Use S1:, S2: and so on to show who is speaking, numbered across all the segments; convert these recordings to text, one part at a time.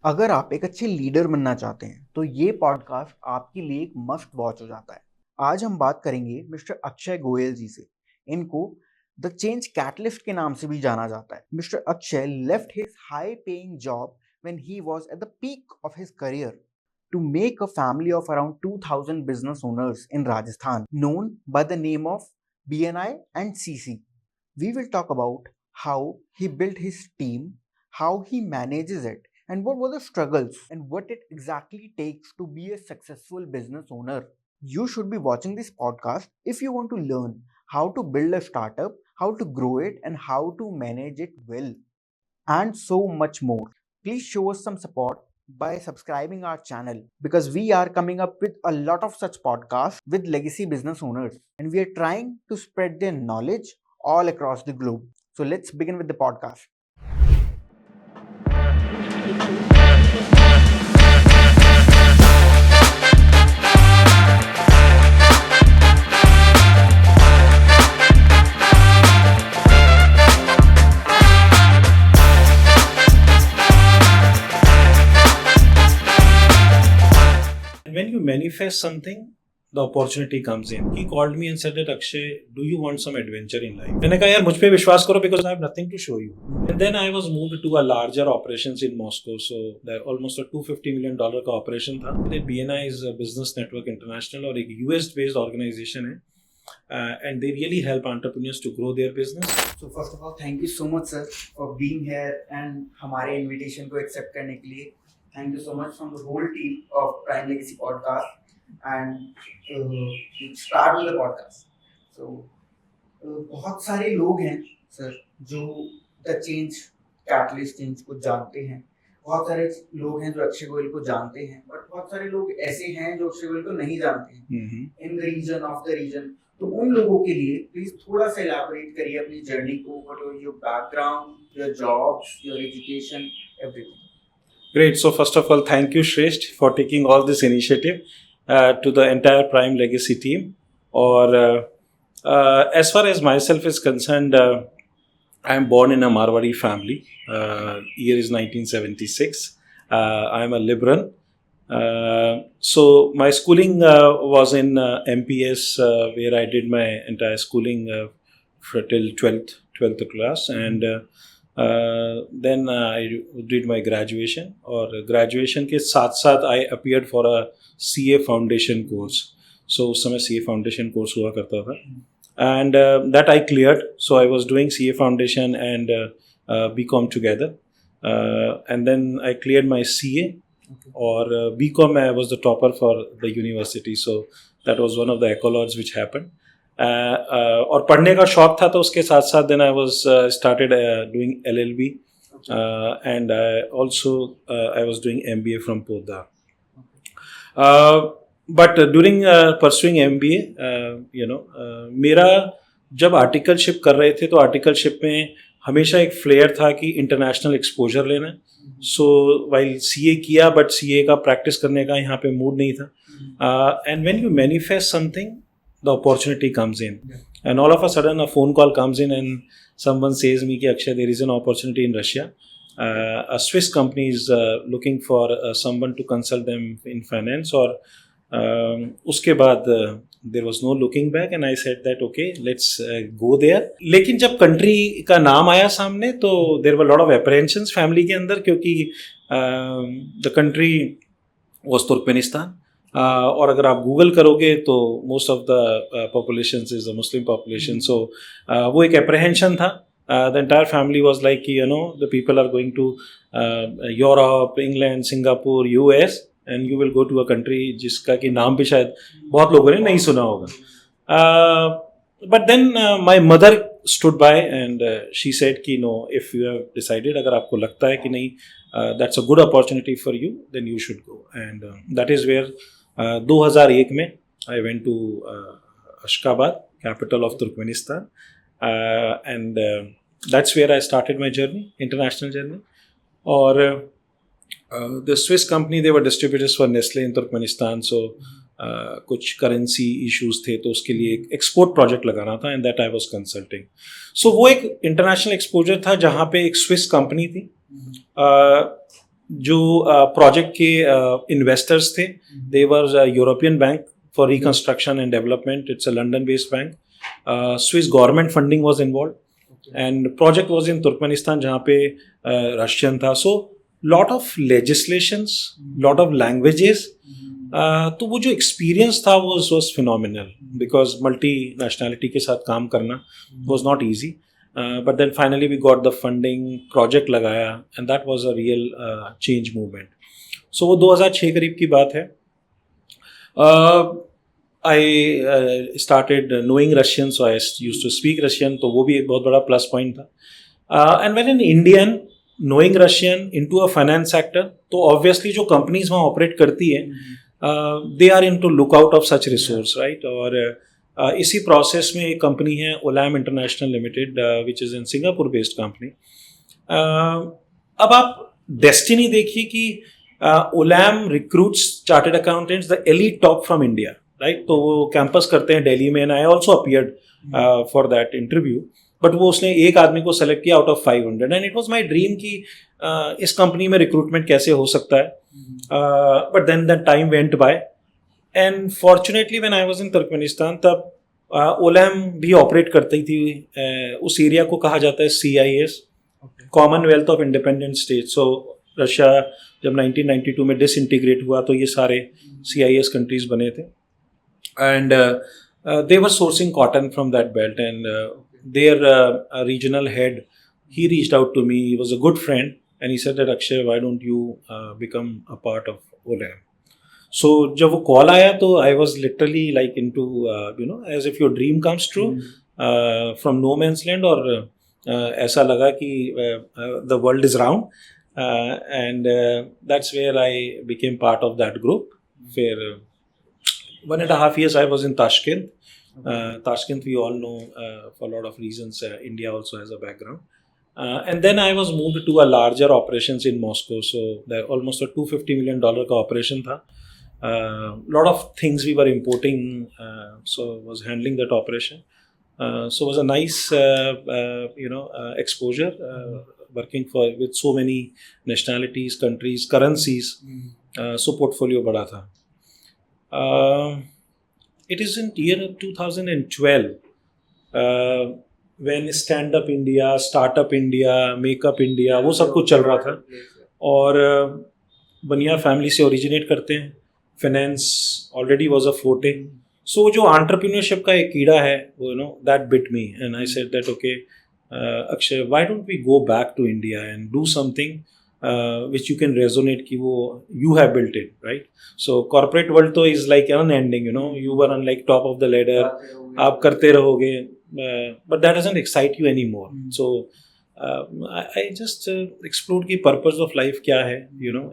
S1: अगर आप एक अच्छे लीडर बनना चाहते हैं तो ये पॉडकास्ट आपके लिए एक मस्ट वॉच हो जाता है। आज हम बात करेंगे मिस्टर अक्षय गोयल जी से। इनको द चेंज कैटलिस्ट के नाम से भी जाना जाता है। Mister Akshay left his high paying job when he was at the peak of his career to make a family of around 2000 business owners in Rajasthan known by the name of BNI and CC. We will talk about how he built his team, how he manages it, and what were the struggles and what it exactly takes to be a successful business owner. You should be watching this podcast if you want to learn how to build a startup, how to grow it, and how to manage it well, and so much more. Please show us some support by subscribing our channel because we are coming up with a lot of such podcasts with legacy business owners and we are trying to spread their knowledge all across the globe. So let's begin with the podcast.
S2: When you manifest something, the opportunity comes in. He called me and said that Akshay, do you want some adventure in life? मैंने कहा यार मुझ पे विश्वास करो because I have nothing to show you. And then I was moved to a larger operations in Moscow. So there almost a $250 million का operation था. BNI is a Business Network International और एक US based organization है. And they really help entrepreneurs to grow their business.
S1: So first of all, thank you so much, sir, for being here and हमारे invitation को accept करने के लिए. Thank you so much from the whole team of Prime Legacy Podcast. And let's start with the podcast. So बहुत सारे लोग हैं sir जो द चेंज कैटलिस्ट चेंज को जानते हैं. बहुत सारे लोग हैं जो अक्षय गोयल को जानते हैं, बट बहुत सारे लोग ऐसे हैं जो अक्षय गोयल को नहीं जानते हैं in the reason of the reason. तो उन लोगों के लिए प्लीज थोड़ा सा एलैबोरेट करिए अपनी जर्नी को. What was your background, your jobs, your education, everything.
S2: Great. So first of all, thank you, Shresth, for taking all this initiative to the entire Prime Legacy team. Or as far as myself is concerned, I am born in a Marwari family. Year is 1976. I am a liberal. So my schooling was in MPS, where I did my entire schooling till 12th class, and then I did my graduation. और graduation के साथ साथ I appeared for a CA foundation course. So उस समय CA foundation course हुआ करता था, and that I cleared. So I was doing CA foundation and BCom together, and then I cleared my CA. और BCom I was the topper for the university. So that was one of the accolades which happened. और पढ़ने का शौक था तो उसके साथ साथ then I was started doing LLB, and also I was doing MBA from Poddar. But during pursuing MBA, मेरा जब आर्टिकलशिप कर रहे थे तो आर्टिकलशिप में हमेशा एक फ्लेयर था कि इंटरनेशनल एक्सपोजर लेना है. सो वाइल CA किया बट CA का प्रैक्टिस करने का यहाँ पे मूड नहीं था. And when you manifest something, the opportunity comes in. And all of a sudden a phone call comes in and someone says me ki Akshay, there is an opportunity in Russia. A Swiss company is looking for someone to consult them in finance. Or uske baad there was no looking back and I said that okay, let's go there. लेकिन जब country का नाम आया सामने तो there were a lot of apprehensions family के अंदर, क्योंकि the country was Turkmenistan. और अगर आप गूगल करोगे तो most of the population is the Muslim population. So वो एक एप्रहेंशन था. The entire family was like कि the people are going to Europe, England, Singapore, US, and you will go to a country जिसका कि नाम भी शायद बहुत लोगों ने नहीं सुना होगा. But then my mother stood by and she said कि no, if you have decided, अगर आपको लगता है कि नहीं that's a good opportunity for you, then you should go. And that is where 2001 में I went to Ashgabat, capital of Turkmenistan, and that's where I started my journey, international journey. और the Swiss company, they were distributors for Nestle in Turkmenistan, so कुछ currency issues थे तो उसके लिए एक export project लगाना था and that I was consulting. So वो एक इंटरनेशनल एक्सपोजर था जहाँ पे एक स्विस कंपनी थी. जो प्रोजेक्ट के इन्वेस्टर्स थे, they were European bank for reconstruction and development. It's a London based bank. Swiss government funding was involve and project was in Turkmenistan जहाँ पे रशियन था. So lot of legislations, lot of languages. तो वो जो experience था वो was phenomenal because multi nationality के साथ काम करना was not easy. But then finally we got the funding, project लगाया and that was a real change movement. So वो 2006 करीब की बात है. I started knowing Russian, so I used to speak Russian, तो वो भी एक बहुत बड़ा प्लस पॉइंट था. And when an Indian knowing Russian into a finance sector, तो ऑब्वियसली जो कंपनीज वहाँ ऑपरेट करती है they are into look out of such resource, right. और इसी प्रोसेस में एक कंपनी है Olam international limited which is in Singapore based company. अब आप डेस्टिनी देखिए कि Olam recruits chartered accountants the elite top from India, right. तो वो कैंपस करते हैं दिल्ली में and I also appeared for that interview. But वो उसने एक आदमी को सेलेक्ट किया out of 500 and it was my dream कि इस कंपनी में रिक्रूटमेंट कैसे हो सकता है. But then that time went by and fortunately when I was in Turkmenistan तब ओलैम भी ऑपरेट करती थी. उस एरिया को कहा जाता है CIS, Commonwealth of independent state. So Russia जब 1992 में डिसइंटीग्रेट हुआ तो ये सारे CIS कंट्रीज बने थे and they were sourcing cotton from that belt and their regional head, he reached out to me. He was a good friend and he said that Akshay, why don't you become a part of Olam. So जब वो call आया तो I was literally like into as if your dream comes true from no man's land. और ऐसा लगा कि the world is round and that's where I became part of that group. फिर 1.5 years I was in Tashkent. Tashkent we all know for a lot of reasons. India also has a background. And then I was moved to a larger operations in Moscow. So there almost a $250 million का operation था. Lot of things we were importing, so was handling that operation. So it was a nice, exposure, working with so many nationalities, countries, currencies. So portfolio बड़ा था. It is in year 2012. When Stand Up India, Startup India, Make Up India, वो सब कुछ चल रहा था. और बनिया फैमिली से ओरिजिनेट करते हैं. Finance already was a forte. So जो एंटरप्रेन्योरशिप का एक कीड़ा है वो that bit me and I said that okay Akshay, why don't we go back to India and do something which you can resonate कि वो you have built it, right. So corporate world तो is like unending, you were on like top of the ladder, आप करते रहोगे, but that doesn't excite you anymore. So I just explored कि purpose of life क्या है,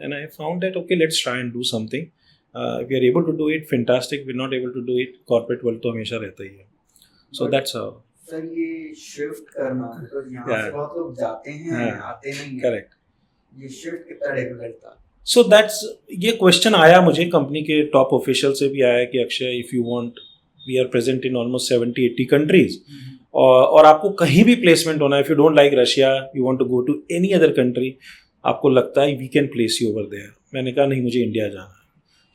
S2: and I found that okay, let's try and do something. If we are able to do it, fantastic. If we're not able to do it, corporate world तो हमेशा रहता ही है. So that's how.
S1: Sir ये shift करना तो यहाँ से बहुत लोग जाते हैं आते नहीं हैं.
S2: Correct.
S1: ये शिफ्ट कितना डिफिकल्ट था?
S2: सो दैट्स ये क्वेश्चन आया मुझे, कंपनी के टॉप ऑफिशियल से भी आया कि Akshay, if you want, we are present in almost 70-80 countries और आपको कहीं भी प्लेसमेंट होना है, if you don't like Russia, you want to go to any other country, आपको लगता है we can place you over there. मैंने कहा नहीं, मुझे इंडिया जाना है.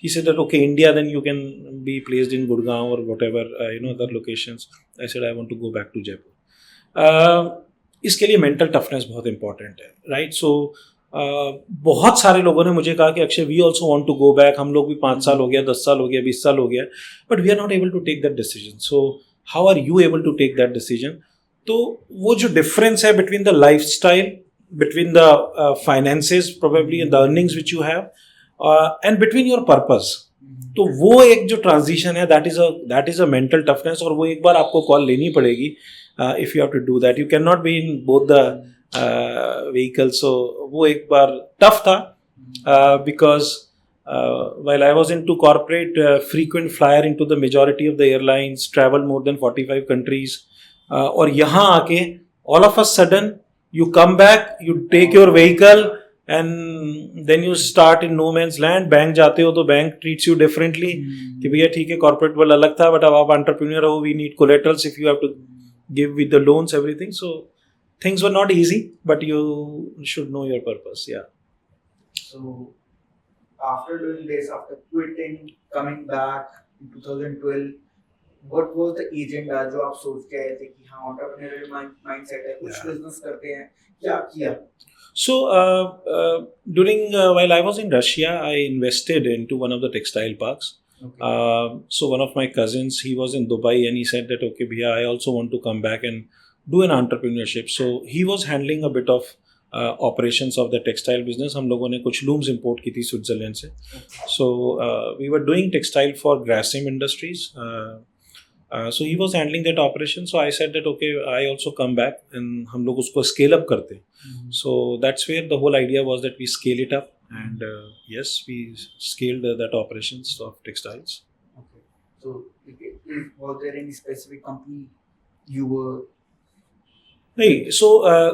S2: He said that okay, India then you can be placed in Gurgaon और whatever other locations. I said I want to go back to Jaipur. इसके लिए मेंटल टफनेस बहुत इंपॉर्टेंट है, राइट. सो बहुत सारे लोगों ने मुझे कहा कि Akshay, we also want to go back, हम लोग भी 5 साल हो गया, 10 साल हो गया, 20 साल हो गया, but we are not able to take that decision. So how are you able to take that decision? तो वो जो डिफरेंस है between the life style, between the finances probably, the earnings which you have, and between your purpose, तो वो एक जो transition है, that is a mental toughness. और वो एक बार आपको कॉल लेनी पड़ेगी if you have to do that. You can not be in both the vehicle. सो वो एक बार टफ था because while I was into corporate, frequent flyer into the majority of the airlines, traveled more than 45 countries. और यहाँ आके all of a sudden you come back, you take your vehicle and then you start in no man's land. Bank जाते हो तो bank treats you differently कि भैया ठीक है, corporate world अलग था, but अब आप entrepreneur हो, we need collaterals if you have to give with the loans, everything. So things were not easy, but you should know your purpose. Yeah.
S1: So after doing this, after quitting, coming back in 2012, what was the agenda जो आप सोच के आए थे कि हाँ entrepreneurial mindset है, कुछ
S2: Yeah.
S1: business करते हैं, क्या किया?
S2: So, during while I was in Russia, I invested into one of the textile parks.
S1: Okay.
S2: So one of my cousins, he was in Dubai, and he said that, okay, Bhaiya, I also want to come back and do an entrepreneurship. So he was handling a bit of operations of the textile business. हम लोगों ने कुछ looms import की थी Switzerland से. So we were doing textile for Grasim Industries. So he was handling that operation. So I said that, okay, I also come back and हम लोग उसको scale up करते हैं. So that's where the whole idea was, that we scale it up, and yes, we scaled that operations of textiles.
S1: Okay. So was there any specific company you were?
S2: नहीं, so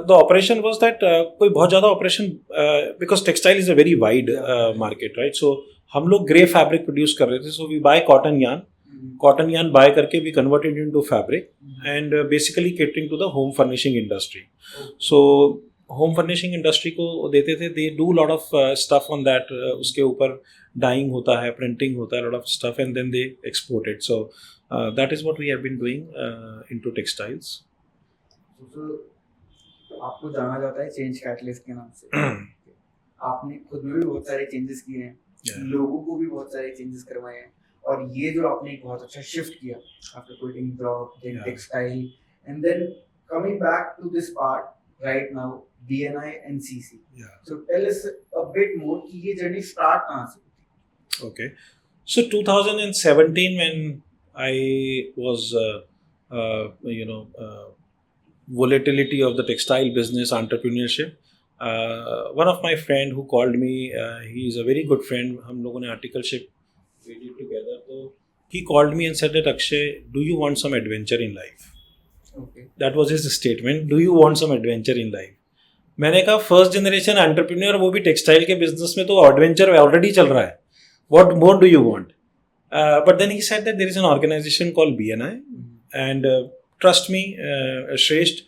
S2: the operation was that कोई बहुत ज़्यादा operation, because textile is a very wide market, right? So हम लोग grey fabric produce कर रहे थे. So we buy cotton yarn buy करके we convert it into fabric, and basically catering to the home furnishing industry. So home furnishing industry को देते थे. They do lot of stuff on that. उसके ऊपर dyeing होता है, printing होता है, lot of stuff, and then they export it. So that is what we have been doing into textiles.
S1: So आपको जाना जाता है चेंज कैटलिस्ट के नाम से. आपने खुद में भी बहुत सारे चेंजेस किए हैं, लोगों को भी बहुत सारे चेंजेस करवाए हैं, और ये जो आपने एक बहुत अच्छा शिफ्ट किया after quitting job, then textile, and then coming back to this part right now, BNI and CC. Yeah. So tell us a bit more कि ये जर्नी स्टार्ट कहाँ से हुई?
S2: Okay. So 2017, when I was volatility of the textile business entrepreneurship, one of my friend who called me, he is a very good friend, हम लोगों ने articleship we did together. So he called me and said that, Akshay, do you want some adventure in life?
S1: Okay.
S2: That was his statement. Do you want some adventure in life? मैंने कहा first generation entrepreneur, वो भी textile के business में, तो adventure already चल रहा है. What more do you want? But then he said that there is an organization called BNI, and trust me Shreshth,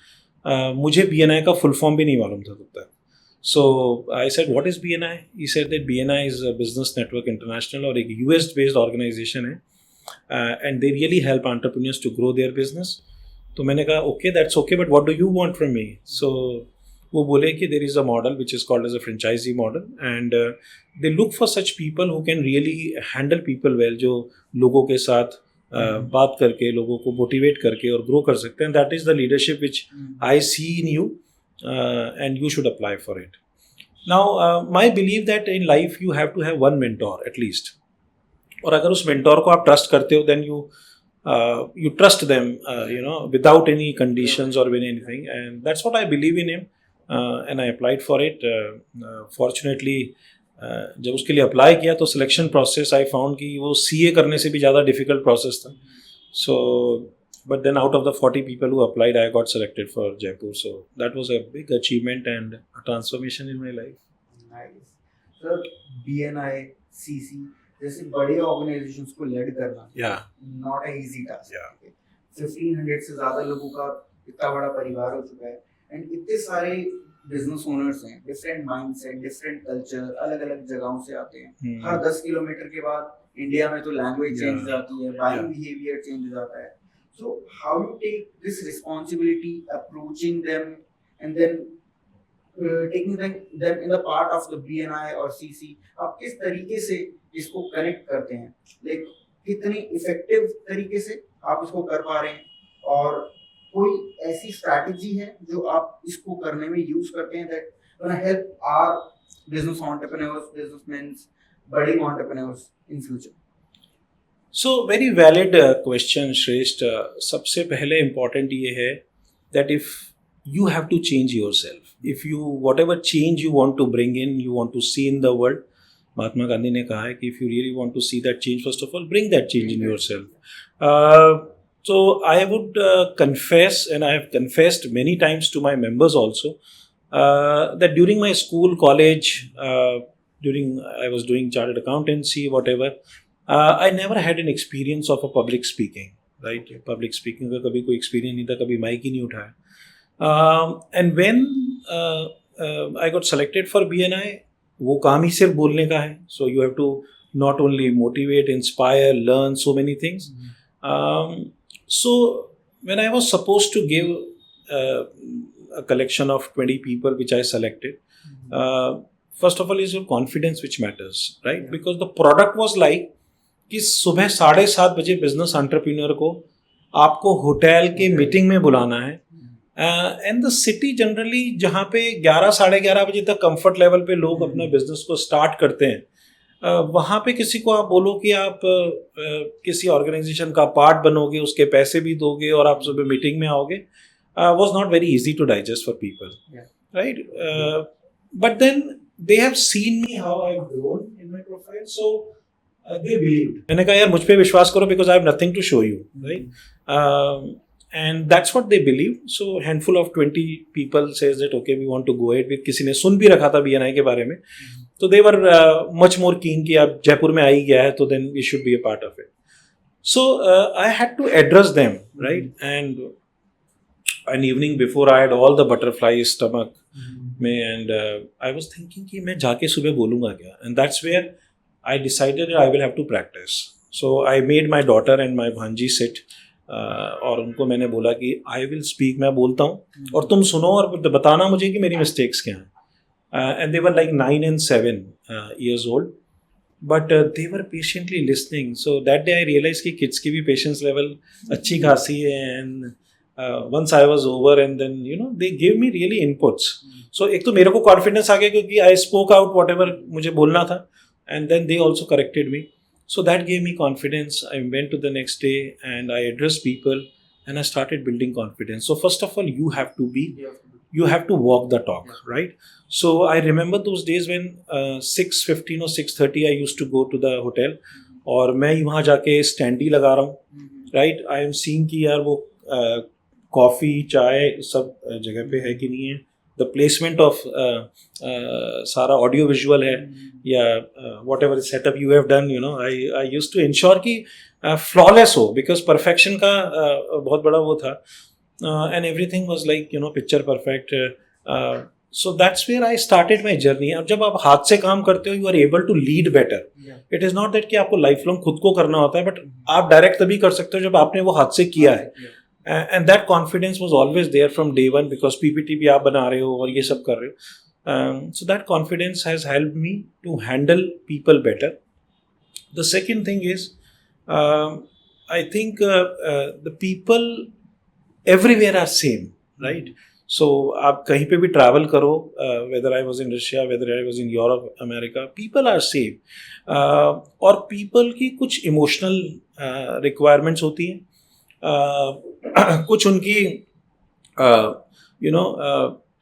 S2: मुझे BNI का फुल फॉर्म भी नहीं मालूम था तब तक. So I said what is BNI? He said that BNI is business network international, और एक US बेस्ड ऑर्गेनाइजेशन है, and they really help entrepreneurs to grow their business. तो मैंने कहा okay, that's okay, but what do you want from me? So वो बोले कि there is a model which is called as a franchisee model, and they look for such people who can really handle people well, जो लोगों के साथ बात करके लोगों को मोटिवेट करके और ग्रो कर सकते हैं. That is the leadership which I see in you, and you should apply for it. Now my believe that in life you have to have one mentor at least, और अगर उस मेंटोर को आप ट्रस्ट करते हो, then you trust them, without any conditions or with anything, and that's what I believe in him, and I applied for it. Fortunately, जब उसके लिए अप्लाई किया तो सिलेक्शन प्रोसेस आई फाउंड कि वो CA करने से भी ज़्यादा डिफिकल्ट प्रोसेस था. सो but then out of the 40 people who applied, I got selected for Jaipur. So that was a big achievement and a transformation in my life.
S1: Nice. So BNI, CC, जैसे बड़े organisations को lead करना, not a easy task. 1500 से ज्यादा लोगों का इतना बड़ा परिवार हो चुका है, एंड इतने सारे बिजनेस ओनर्स हैं, डिफरेंट माइंडसेट, डिफरेंट कल्चर, अलग अलग जगहों से आते हैं. हर 10 किलोमीटर के बाद इंडिया में तो लैंग्वेज चेंज हो जाती है, बाइंग बिहेवियर चेंज हो जाता है. So how you take this responsibility approaching them and then taking them in the part of the BNI or CC, आप किस तरीके से इसको कनेक्ट करते हैं? लाइक कितनी इफेक्टिव तरीके से आप इसको कर पा रहे हैं, और कोई ऐसी स्ट्रैटेजी है जो आप इसको करने में यूज करते हैं that gonna help our business entrepreneurs, businessman, बड़े entrepreneurs in future?
S2: So very valid question Shreshth. सबसे पहले इम्पोर्टेंट ये है that if you have to change yourself. If you, whatever change you want to bring in, you want to see in the world, Mahatma Gandhi ने कहा है कि if you really want to see that change, first of all, bring that change in yourself. So I would confess, and I have confessed many times to my members also, that during my school, college, during I was doing chartered accountancy, whatever, I never had an experience of a public speaking. Right? Public speaking का कभी कोई experience नहीं था, कभी mic ही नहीं उठाया. And when I got selected for BNI, वो काम ही सिर्फ बोलने का है. So you have to not only motivate, inspire, learn so many things. So when I was supposed to give uh, a collection of 20 people which I selected, first of all is your confidence which matters, right?
S1: Yeah.
S2: Because the product was like कि सुबह 7:30 बजे business entrepreneur को आपको hotel के meeting में बुलाना है. And the city generally जहाँ पे 11-11:30 बजे तक कंफर्ट लेवल पे लोग अपना बिजनेस को स्टार्ट करते हैं, वहाँ पे किसी को आप बोलो कि आप किसी ऑर्गेनाइजेशन का पार्ट बनोगे, उसके पैसे भी दोगे और आप सुबह मीटिंग में आओगे, was not very easy to digest for people.
S1: Yeah.
S2: Right? But then they have seen me how I've grown in my profile, so they believed. मैंने कहा यार मुझ पे विश्वास करो because I have nothing to show you, right? And that's what they believe. So handful of 20 people says that okay we want to go ahead with. किसी ने सुन भी रखा था BNI के बारे में, तो they were much more keen कि आप जयपुर में आ ही गया है तो then we should be a part of it. So I had to address them, right? And an evening before I had all the butterflies stomach में, and I was thinking कि मैं जाके सुबह बोलूँगा क्या, and that's where I decided I will have to practice. So I made my daughter and my भांजी sit, और उनको मैंने बोला कि I will speak, मैं बोलता हूँ और तुम सुनो और बताना मुझे कि मेरी मिस्टेक्स क्या हैं. And they were like 9 and 7 years old, but they were patiently listening. So that day I realized कि kids की भी patience level अच्छी खासी है. And once I was over, and then they gave me really inputs. So एक तो मेरे को confidence आ गया क्योंकि I spoke out whatever मुझे बोलना था, and then they also corrected me. So that gave me confidence. I went to the next day and I addressed people and I started building confidence. So first of all, you have to walk the talk, right? So I remember those days when 6:15 or 6:30 I used to go to the hotel और मैं वहाँ जाके standi लगा रहा हूँ, right? I am seeing कि यार वो कॉफ़ी चाय सब जगह पे है कि नहीं है, the placement of सारा ऑडियो विजुअल है या whatever setup you have done, I used to ensure कि flawless हो, because perfection का बहुत बड़ा वो था, and everything was like picture perfect. So that's where I started my journey. अब जब आप हाथ से काम करते हो, you are able to lead better. It is not that कि आपको लाइफ लॉन्ग खुद को करना होता है, but आप डायरेक्ट तभी कर सकते हो जब आपने वो हाथ से किया है. And that confidence was always there from day one, because PPT भी आप बना रहे हो और ये सब कर रहे हो. So that confidence has helped me to handle people better. The second thing is, I think the people everywhere are same, right? So आप कहीं पे भी travel करो, whether I was in Russia, whether I was in Europe, America, people are same. और people की कुछ emotional requirements होती हैं, कुछ उनकी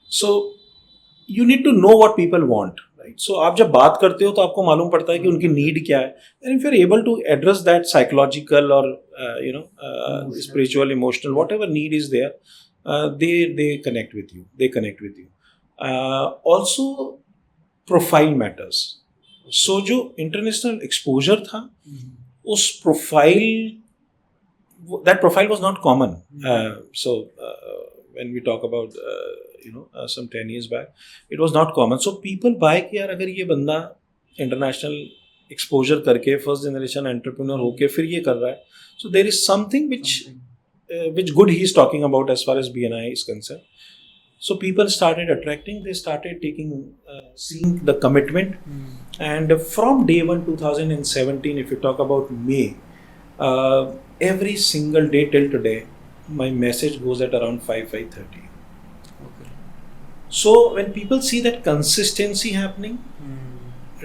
S2: so you need to know what people want, right? So आप जब बात करते हो तो आपको मालूम पड़ता है कि उनकी नीड क्या है, and if you're able to address that psychological or spiritual, emotional, whatever need is there, they connect with you. Also profile matters. So जो international exposure था, उस profile, that profile was not common. So when we talk about some 10 years back, it was not common. So people buy कि यार अगर ये बंदा international exposure करके first generation entrepreneur होके फिर ये कर रहा है, so there is something which good he is talking about as far as BNI is concerned. So people started attracting, they started seeing the commitment. And from day one, 2017, if you talk about May, every single day till today, my message goes at around 5:30.
S1: Okay.
S2: So when people see that consistency happening,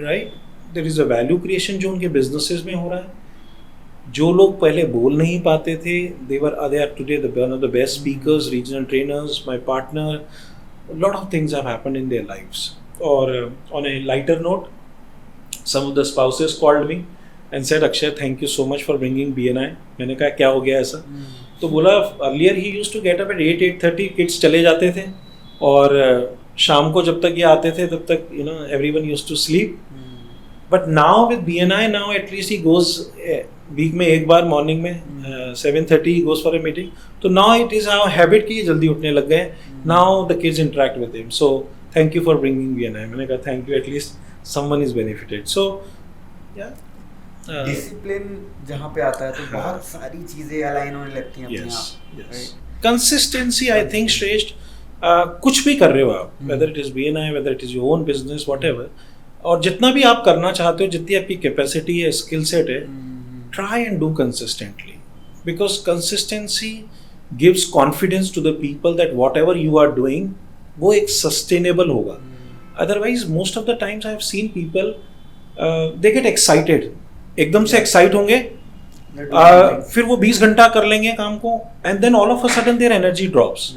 S2: right, there is a value creation जो उनके businesses में हो रहा है. जो लोग पहले बोल नहीं पाते थे, they are today one of the best speakers, regional trainers, my partner. A lot of things have happened in their lives. Or on a lighter note, some of the spouses called me and said, Akshay, thank you so much for bringing BNI. मैंने कहा क्या हो गया ऐसा? तो बोला earlier he used to get up at 8:30, kids चले जाते थे और शाम को जब तक ये आते थे तब तक everyone used to sleep. But now with BNI, now at least he goes week में एक बार morning में 7:30 he goes for a meeting. तो now it is our habit कि जल्दी उठने लग गए. Now the kids interact with him. So thank you for bringing BNI. मैंने कहा thank you, at least someone is benefited. So yeah.
S1: Discipline जहाँ पे आता है तो बहुत सारी चीजें अलाइन होने लगती हैं अपने आप, right?
S2: कंसिस्टेंसी आई थिंक श्रेष्ठ, कुछ भी कर रहे हो आप, whether it is BNI, whether it is your own business, whatever, और जितना भी आप करना चाहते हो, जितनी आपकी कैपेसिटी है, स्किल सेट है, try and do consistently, because consistency gives confidence to the people that whatever you are doing वो एक सस्टेनेबल होगा. Otherwise most of the times I have seen people they get excited, एकदम से excite होंगे, फिर वो 20 घंटा कर लेंगे काम को, and then all of a sudden their energy drops,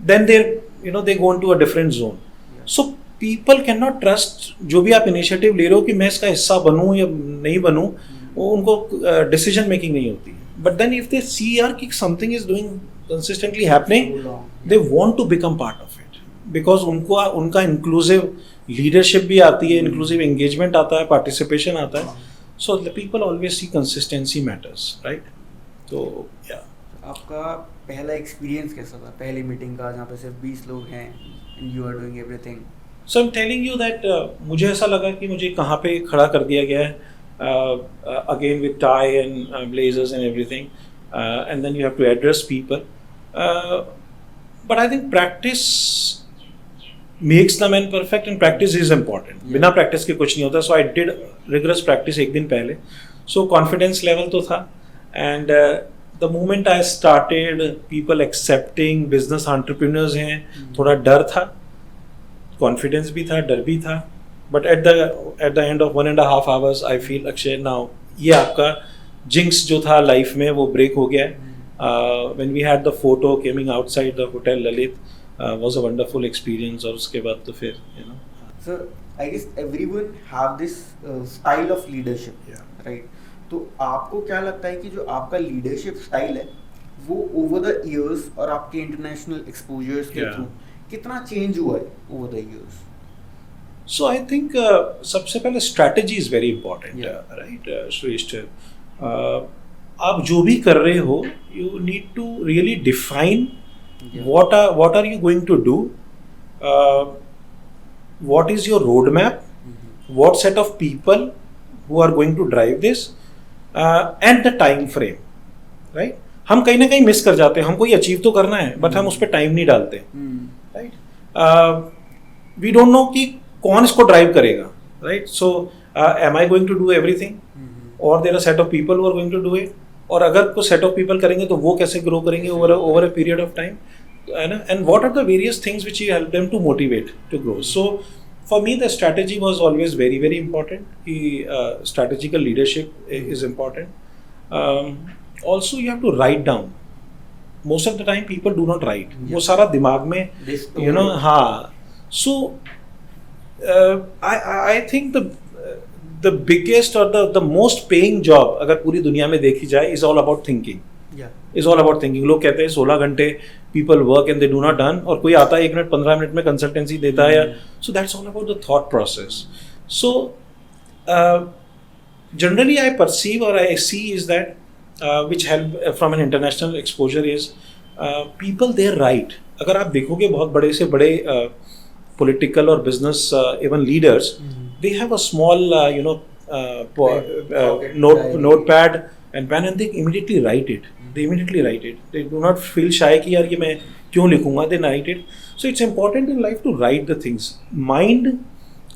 S2: then there they go into a different zone. So people can not trust जो भी आप इनिशिएटिव ले रहे हो कि मैं इसका हिस्सा बनूं या नहीं बनूं, वो उनको डिसीजन मेकिंग नहीं होती. But then if they see यार कि something is doing consistently happening, they want to become part of it, because उनका इंक्लूसिव लीडरशिप भी आती है, इंक्लूसिव एंगेजमेंट आता है, पार्टिसिपेशन आता है. So the people always see consistency matters, right? So yeah.
S1: आपका पहला एक्सपीरियंस कैसा था, पहली मीटिंग का जहाँ पे सिर्फ 20 लोग हैं and you are doing everything?
S2: So I'm telling you that मुझे ऐसा लगा कि मुझे कहाँ पे खड़ा कर दिया गया है, again with tie and blazers and everything, and then you have to address people. But I think practice makes the man perfect and practice is important. बिना practice के कुछ नहीं होता. So I did rigorous practice एक दिन पहले. So confidence level तो था, and the moment I started people accepting business entrepreneurs हैं, थोड़ा डर था, confidence भी था, डर भी था. But at the end of 1.5 hours I feel Akshay now ये आपका jinx जो था life में वो break हो गया है. When we had the photo coming outside the hotel Lalit, was a wonderful experience. और उसके बाद तो फिर
S1: So I guess everyone have this style of leadership, right? तो आपको क्या लगता है कि जो आपका leadership style है वो over the years और आपके international exposures के through कितना change हुआ है over the years?
S2: So I think सबसे पहले strategy is very important, right? श्रेष्ठ, आप जो भी कर रहे हो you need to really define what are you going to do, what is your roadmap, what set of people who are going to drive this, and the time frame, right? हम कहीं ना कहीं मिस कर जाते हैं, हमको ये achieve तो करना है बट हम उस पर टाइम नहीं डालते, राइट? वी डोंट नो कि कौन इसको ड्राइव करेगा, right? So am I going to do everything और there are set of people who are going to do it, और अगर कुछ सेट ऑफ पीपल करेंगे तो वो कैसे ग्रो करेंगे over a period of time, है ना? And what are the various things which you help them to motivate to grow. So for me the strategy was always very very important, कि strategical leadership is important. Also you have to write down. Most of the time people do not write, वो सारा दिमाग में हाँ. So I think the biggest or the most paying job अगर पूरी दुनिया में देखी जाए is all about thinking. Is all about thinking. लोग कहते हैं 16 घंटे people work and they do not done, और कोई आता है 1 मिनट 15 मिनट में कंसल्टेंसी देता है, so that's all about the thought process. So generally I perceive or I see is that which help from an international exposure is people they write. अगर आप देखोगे बहुत बड़े से बड़े political or business even leaders, they have a small notepad and pen, and they immediately write it. They do not feel shy कि यार ये मैं क्यों लिखूंगा, they write it. So it's important in life to write the things. Mind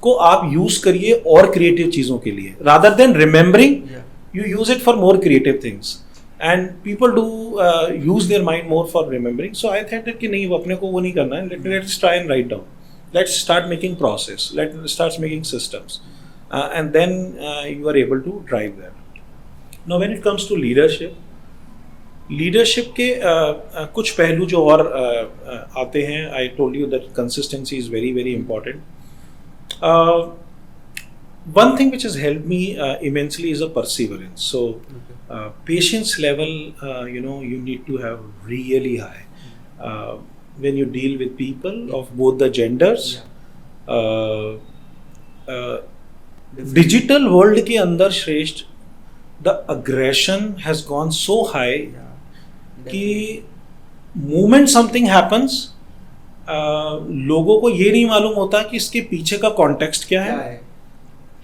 S2: को आप use करिए और creative चीज़ों के लिए, rather than remembering, you use it for more creative things. And people do use their mind more for remembering. So I thought that कि नहीं, वो अपने को वो नहीं करना है. Let's try and write down. Let's start making process. Let's start making systems, and then you are able to drive them. Now, when it comes to leadership के कुछ पहलू जो और आते हैं. I told you that consistency is very very important. One thing which has helped me immensely is a perseverance. So, patience level, you need to have really high. When you deal with people of both the genders, digital world के अंदर श्रेष्ठ, the aggression has gone so high कि moment something happens, लोगों को ये नहीं मालूम होता कि इसके पीछे का context क्या है,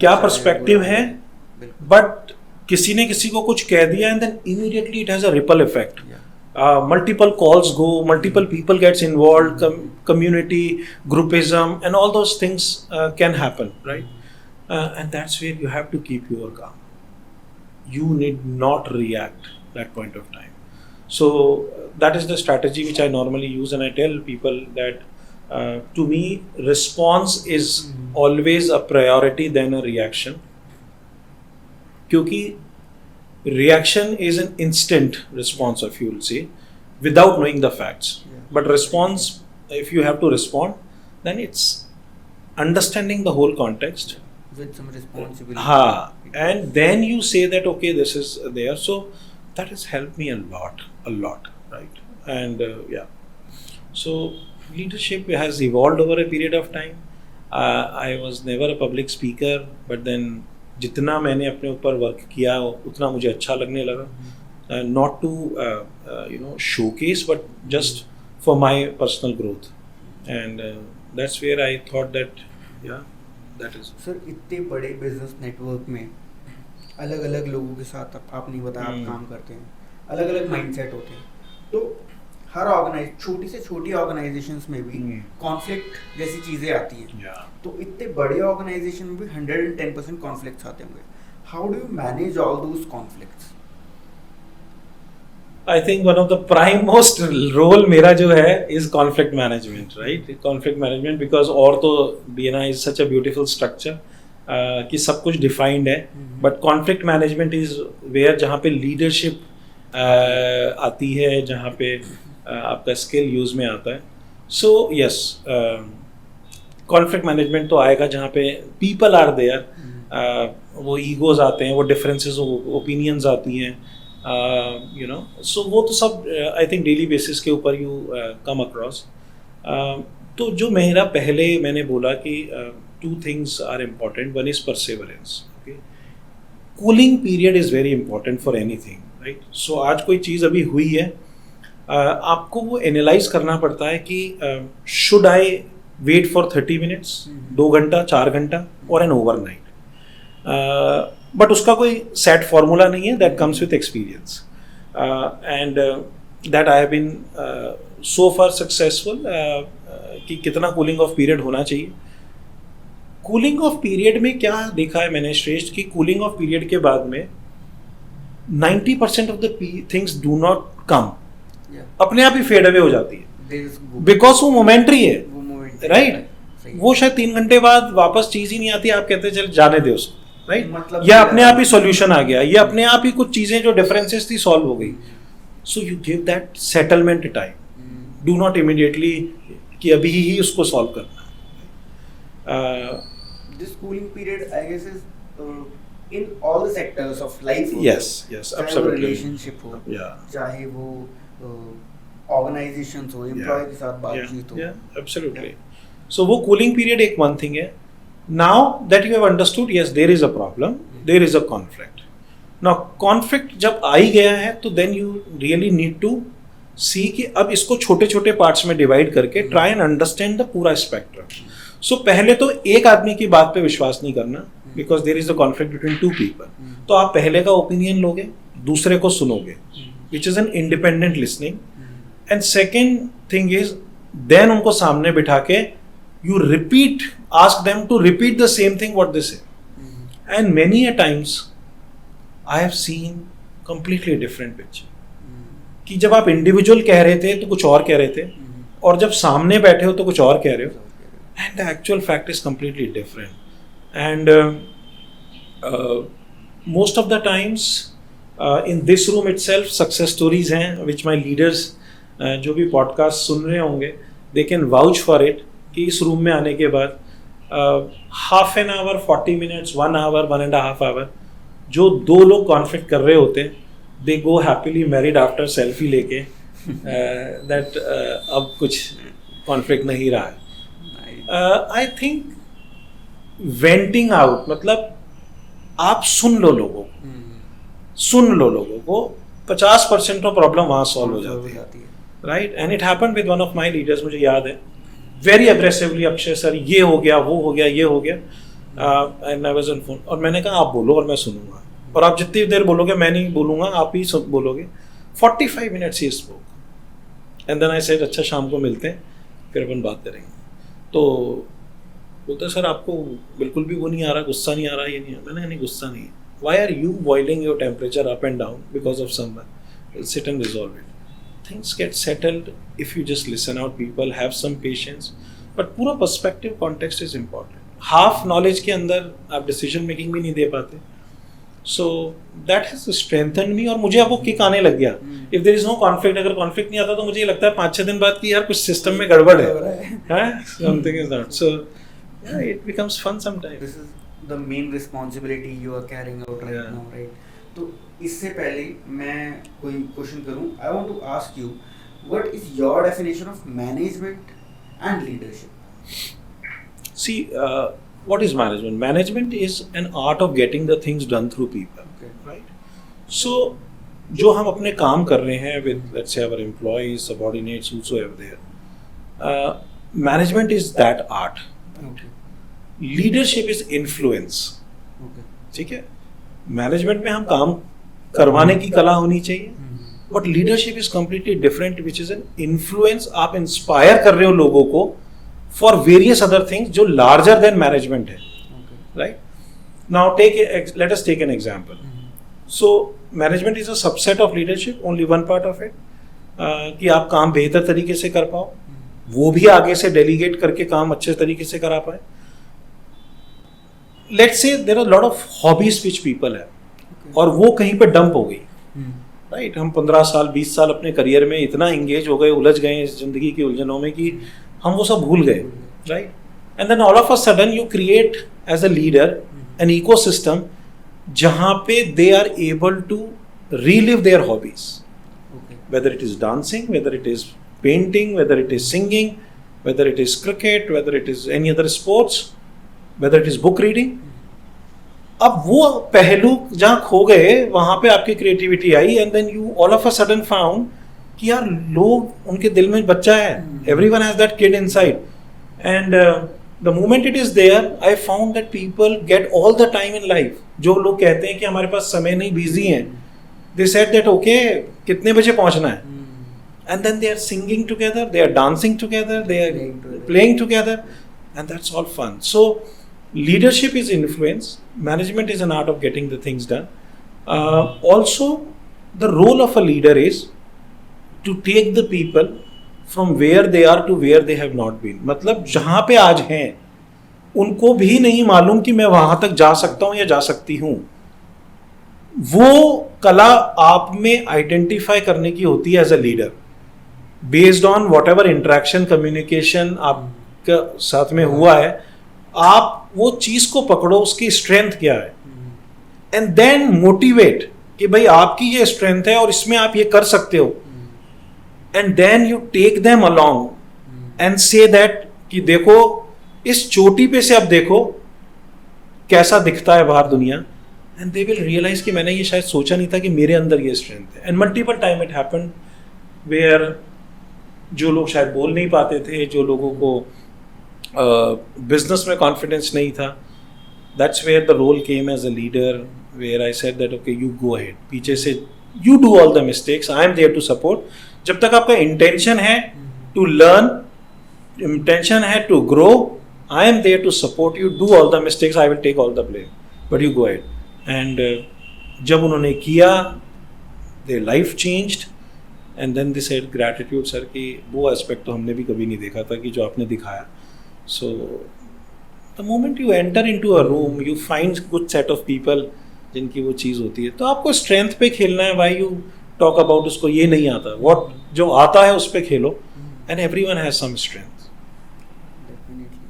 S2: क्या
S1: अच्छा
S2: पर्सपेक्टिव है,
S1: बिल्कुल
S2: बट किसी ने किसी को कुछ कह दिया and then immediately it has a ripple effect. Multiple calls go, multiple people gets involved, community groupism and all those things can happen, right? And that's where you have to keep your calm. You need not react that point of time. So that is the strategy which I normally use, and I tell people that to me response is always a priority than a reaction, क्योंकि reaction is an instant response, if you will say, without knowing the facts. But response, if you have to respond, then it's understanding the whole context.
S1: with some responsibility.
S2: And then you say that okay, this is there. So that has helped me a lot, right? And so leadership has evolved over a period of time. I was never a public speaker, but then जितना मैंने अपने ऊपर work किया उतना मुझे अच्छा लगने लगा. Not to showcase, but just for my personal growth. And that's where I thought that that is.
S1: Sir इतने बड़े बिजनेस नेटवर्क में अलग अलग लोगों के साथ आपने बताया आप काम करते हैं, अलग अलग माइंडसेट होते हैं, तो हर छोटी से छोटी ऑर्गेनाइजेशंस में भी कॉन्फ्लिक्ट जैसी चीजें आती हैं. तो इतने बड़े ऑर्गेनाइजेशन में भी 110% कॉन्फ्लिक्ट्स आते होंगे. How do you manage all those conflicts?
S2: I think one of the prime most role मेरा जो है is conflict management, right? Conflict management, because और तो BNI is such a beautiful structure कि सब कुछ defined है, but conflict management is where जहाँ पे leadership आती है, जहाँ पे आपका स्किल यूज में आता है. सो यस, कॉन्फ्लिक्ट मैनेजमेंट तो आएगा जहाँ पे पीपल आर देयर, वो ईगोज आते हैं, वो डिफरेंसेस ओपिनियंस आती हैं, सो वो तो सब आई थिंक डेली बेसिस के ऊपर यू कम अक्रॉस. तो जो मेरा पहले मैंने बोला कि 2 things are important. One is perseverance. Okay, cooling period is very important for anything, right? So आज कोई चीज़ अभी हुई है, आपको वो एनालाइज करना पड़ता है कि should I wait for 30 minutes, 2 घंटा, 4 घंटा, और एन ओवरनाइट. बट उसका कोई सेट फॉर्मूला नहीं है. That comes with experience, and that I have been so far successful. कि कितना कूलिंग ऑफ पीरियड होना चाहिए. कूलिंग ऑफ पीरियड में क्या देखा है मैंने श्रेष्ठ, कि कूलिंग ऑफ पीरियड के बाद में 90% of the things do not come, अपने आप ही फेड अवे हो जाती है, बिकॉज वो मोमेंट्री है, राइट? वो शायद 3 घंटे बाद वापस चीज ही नहीं आती, आप कहते हैं चल जाने दे उसको, राइट? मतलब या अपने आप ही सॉल्यूशन आ गया, या अपने आप ही कुछ चीजें जो डिफरेंसेस थी सॉल्व हो गई. So you give that settlement time. Do not immediately कि अभी ही उसको सॉल्व करना है.
S1: This cooling period I guess is in all the sectors of life.
S2: Yes, absolutely.
S1: Relationship हो, चाहे वो ऑर्गेनाइजेशंस हो, एम्प्लॉय के साथ बातचीत हो.
S2: एब्सोल्युटली. सो वो कूलिंग पीरियड एक वन थिंग है. Now that you have understood, yes there is a problem, there is a conflict. Now conflict जब आ ही गया है तो then you really need to see कि अब इसको छोटे छोटे पार्ट्स में डिवाइड करके ट्राई एंड अंडरस्टैंड द पूरा स्पेक्ट्रम. सो पहले तो एक आदमी की बात पे विश्वास नहीं करना, because there is a conflict between 2 people. तो आप पहले का ओपिनियन लोगे, दूसरे को सुनोगे, which is an independent listening. And second thing is then उनको सामने बिठा के you repeat, ask them to repeat the same thing what they say. And many a times I have seen completely different picture, कि जब आप individual कह रहे थे तो कुछ और कह रहे थे, और जब सामने बैठे हो तो कुछ और कह रहे हो, and the actual fact is completely different. And most of the times in this room itself success stories हैं विच माई लीडर्स जो भी पॉडकास्ट सुन रहे होंगे, they can vouch for it, कि इस रूम में आने के बाद half an hour, 40 minutes, 1 hour, 1.5 hour जो 2 लोग कॉन्फ्लिक्ट कर रहे होते हैं, they go happily married after selfie लेके दैट अब कुछ कॉन्फ्लिक्ट नहीं रहा है. आई थिंक वेंटिंग आउट मतलब आप सुन लो लोगों को, 50% ऑफ प्रॉब्लम वहाँ सॉल्व हो जाती है, right? And it happened with one of my leaders. मुझे याद है वेरी अग्रेसिवली, अक्षय सर ये हो गया, वो हो गया, ये हो गया. And I was on phone, और मैंने कहा आप बोलो और मैं सुनूंगा, और आप जितनी देर बोलोगे मैं नहीं बोलूंगा, आप ही सब बोलोगे. 45 मिनट्स ही spoke, and then I said अच्छा शाम को मिलते हैं फिर अपन बात करेंगे. तो बोलते सर आपको बिल्कुल भी वो नहीं आ रहा, गुस्सा नहीं आ रहा, ये नहीं है. मैंने नहीं, गुस्सा नहीं है. Why are you boiling your temperature up and down because of someone? Sit and resolve it. Things get settled if you just listen out people, have some patience. But पूरा perspective context is important. Half knowledge के अंदर आप decision making भी नहीं दे पाते. So that has strengthened me, और मुझे अब वो किक आने लग गया. If there is no conflict, अगर conflict नहीं आता तो मुझे ये लगता है 5-6 दिन बाद कि यार कुछ system में गड़बड़ है. Something is not. So yeah, it becomes fun sometimes.
S1: This is the main responsibility you are carrying out right now, right? तो इससे पहले मैं कोई क्वेश्चन करूं, I want to ask you, what is your definition of management and leadership?
S2: See, what is management? Management is an art of getting the things done through people,
S1: Okay.
S2: right? So, जो हम अपने काम कर रहे हैं with let's say our employees, subordinates, whosoever there, management is that art.
S1: Okay.
S2: Leadership is influence.
S1: Okay.
S2: ठीक है, management में हम काम करवाने की कला होनी चाहिए, but leadership is completely different, which is an influence. आप इंस्पायर कर रहे हो लोगों को फॉर वेरियस अदर थिंग्स जो लार्जर देन मैनेजमेंट है, right? Now let us take an example. So management is a subset of leadership, only one part of it, कि आप काम बेहतर तरीके से कर पाओ, वो भी आगे से डेलीगेट करके काम अच्छे तरीके से करा पाए. Let's say there are lot of hobbies which people है, और वो कहीं पे डंप हो गई, राइट? हम 15 साल 20 साल अपने करियर में इतना एंगेज हो गए, उलझ गए इस जिंदगी की उलझनों में कि हम वो सब भूल गए, right? And then all of a sudden you create as a leader an ecosystem जहाँ पे they are able to relive their hobbies, whether it is dancing, whether it is painting, whether it is singing, whether it is cricket, whether it is any other sports, whether it is book reading. अब वो पहलू जहाँ खो गए वहाँ पे आपकी creativity आई, and then you all of a sudden found कि यार लोग, उनके दिल में बच्चा है, everyone has that kid inside, and the moment it is there I found that people get all the time in life. जो लोग कहते हैं कि हमारे पास समय नहीं, बिजी हैं, they said that okay, कितने बजे पहुंचना है, and then they are singing together, they are dancing together, they are playing together, and that's all fun. So leadership is influence, management is an art of getting the things done. Also the role of a leader is to take the people from where they are to where they have not been. मतलब जहाँ पे आज हैं उनको भी नहीं मालूम कि मैं वहाँ तक जा सकता हूँ या जा सकती हूँ. वो कला आप में आइडेंटिफाई करने की होती है as a leader, based on whatever interaction communication आपका साथ में हुआ है. आप वो चीज को पकड़ो, उसकी स्ट्रेंथ क्या है, एंड देन मोटिवेट कि भाई आपकी ये स्ट्रेंथ है और इसमें आप ये कर सकते हो, and then you take them along and say that कि देखो इस चोटी पे से अब देखो कैसा दिखता है बाहर दुनिया, and they will realize कि मैंने ये शायद सोचा नहीं था कि मेरे अंदर ये स्ट्रेंथ है. and multiple time it happened where जो लोग शायद बोल नहीं पाते थे, जो लोगों को बिजनेस में कॉन्फिडेंस नहीं था, that's where the role came as a leader, where I said that okay, you go ahead, पीछे से you do all the mistakes, I am there to support. जब तक आपका इंटेंशन है to learn, इंटेंशन है to grow, I am there to support you. Do all the mistakes, I will take all the blame, but you go ahead. And जब उन्होंने किया, their life changed, and then they said gratitude sir कि वो aspect तो हमने भी कभी नहीं देखा था कि जो आपने दिखाया. So the moment you enter into a room, you find good set of people जिनकी वो चीज़ होती है, तो आपको स्ट्रेंथ पे खेलना है. why you talk about उसको ये नहीं आता, what जो आता है उस पे खेलो, and everyone has some strength.
S1: Definitely.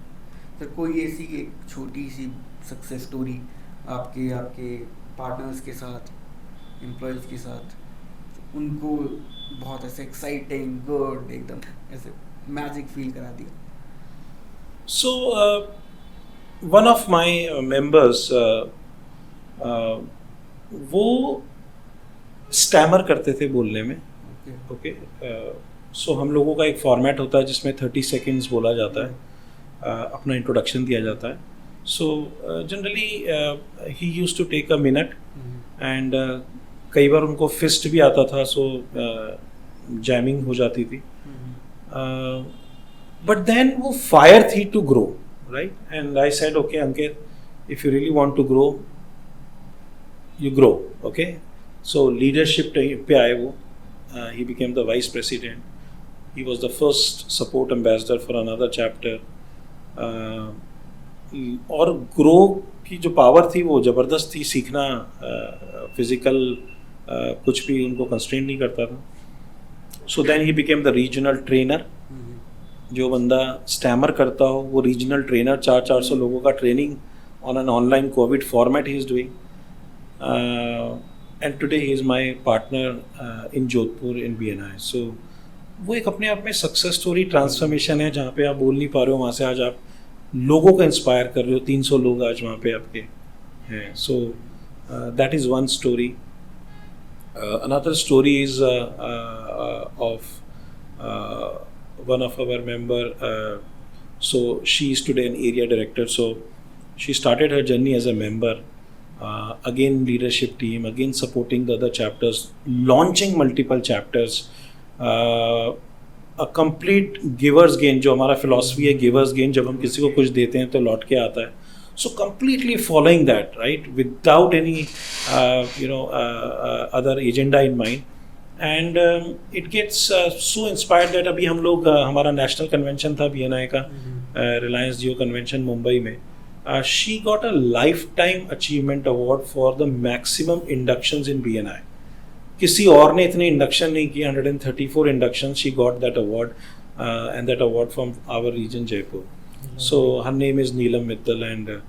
S1: Sir कोई ऐसी एक छोटी सी सक्सेस स्टोरी आपके पार्टनर्स के साथ, एम्प्लॉयज़ के साथ, उनको बहुत ऐसे एक्साइटिंग, गुड, एकदम ऐसे मैजिक फील करा दिया?
S2: So one of my members वो स्टैमर करते थे बोलने में. ओके सो हम लोगों का एक फॉर्मेट होता है जिसमें 30 सेकेंड्स बोला जाता है, अपना इंट्रोडक्शन दिया जाता है, So generally he used to take a minute and कई बार उनको फिस्ट भी आता था, so जैमिंग हो जाती थी. But then वो फायर थी to grow, right? And I said, okay Ankit, if you really want to grow, you grow, okay? So leadership पे आए वो. He became the vice president. He was the first support ambassador for another chapter. और grow की जो power थी वो ज़बरदस्त थी. सीखना, फिजिकल कुछ भी उनको कंस्ट्रेंट नहीं करता था. So then he became the regional trainer. जो बंदा स्टैमर करता हो वो रीजनल ट्रेनर, 400 लोगों का training on an online Covid format he is doing. And today he is my partner in Jodhpur in BNI. सो वो एक अपने आप में सक्सेस स्टोरी, ट्रांसफॉर्मेशन है. जहाँ पे आप बोल नहीं पा रहे हो वहाँ से आज आप लोगों को इंस्पायर कर रहे हो. 300 लोग आज वहाँ पे आपके हैं. सो that is one story. Another story is of one of our member. So she is today an area director. So she started her journey as a member. Again leadership team, again supporting the other chapters, launching multiple chapters. A complete giver's gain, जो हमारा philosophy है giver's gain, जब हम किसी को कुछ देते हैं तो लौट के आता है. So completely following that, right, without any other agenda in mind. And it gets so inspired that अभी हम लोग हमारा नेशनल कन्वेंशन था BNI का, रिलायंस जियो कन्वेंशन मुंबई में. She got a life time achievement award for the maximum inductions in BNI. किसी और ने इतने इंडक्शन नहीं किए. 134 induction. She got that award and that award from our region Jaipur. So her name is Neelam Mittal. And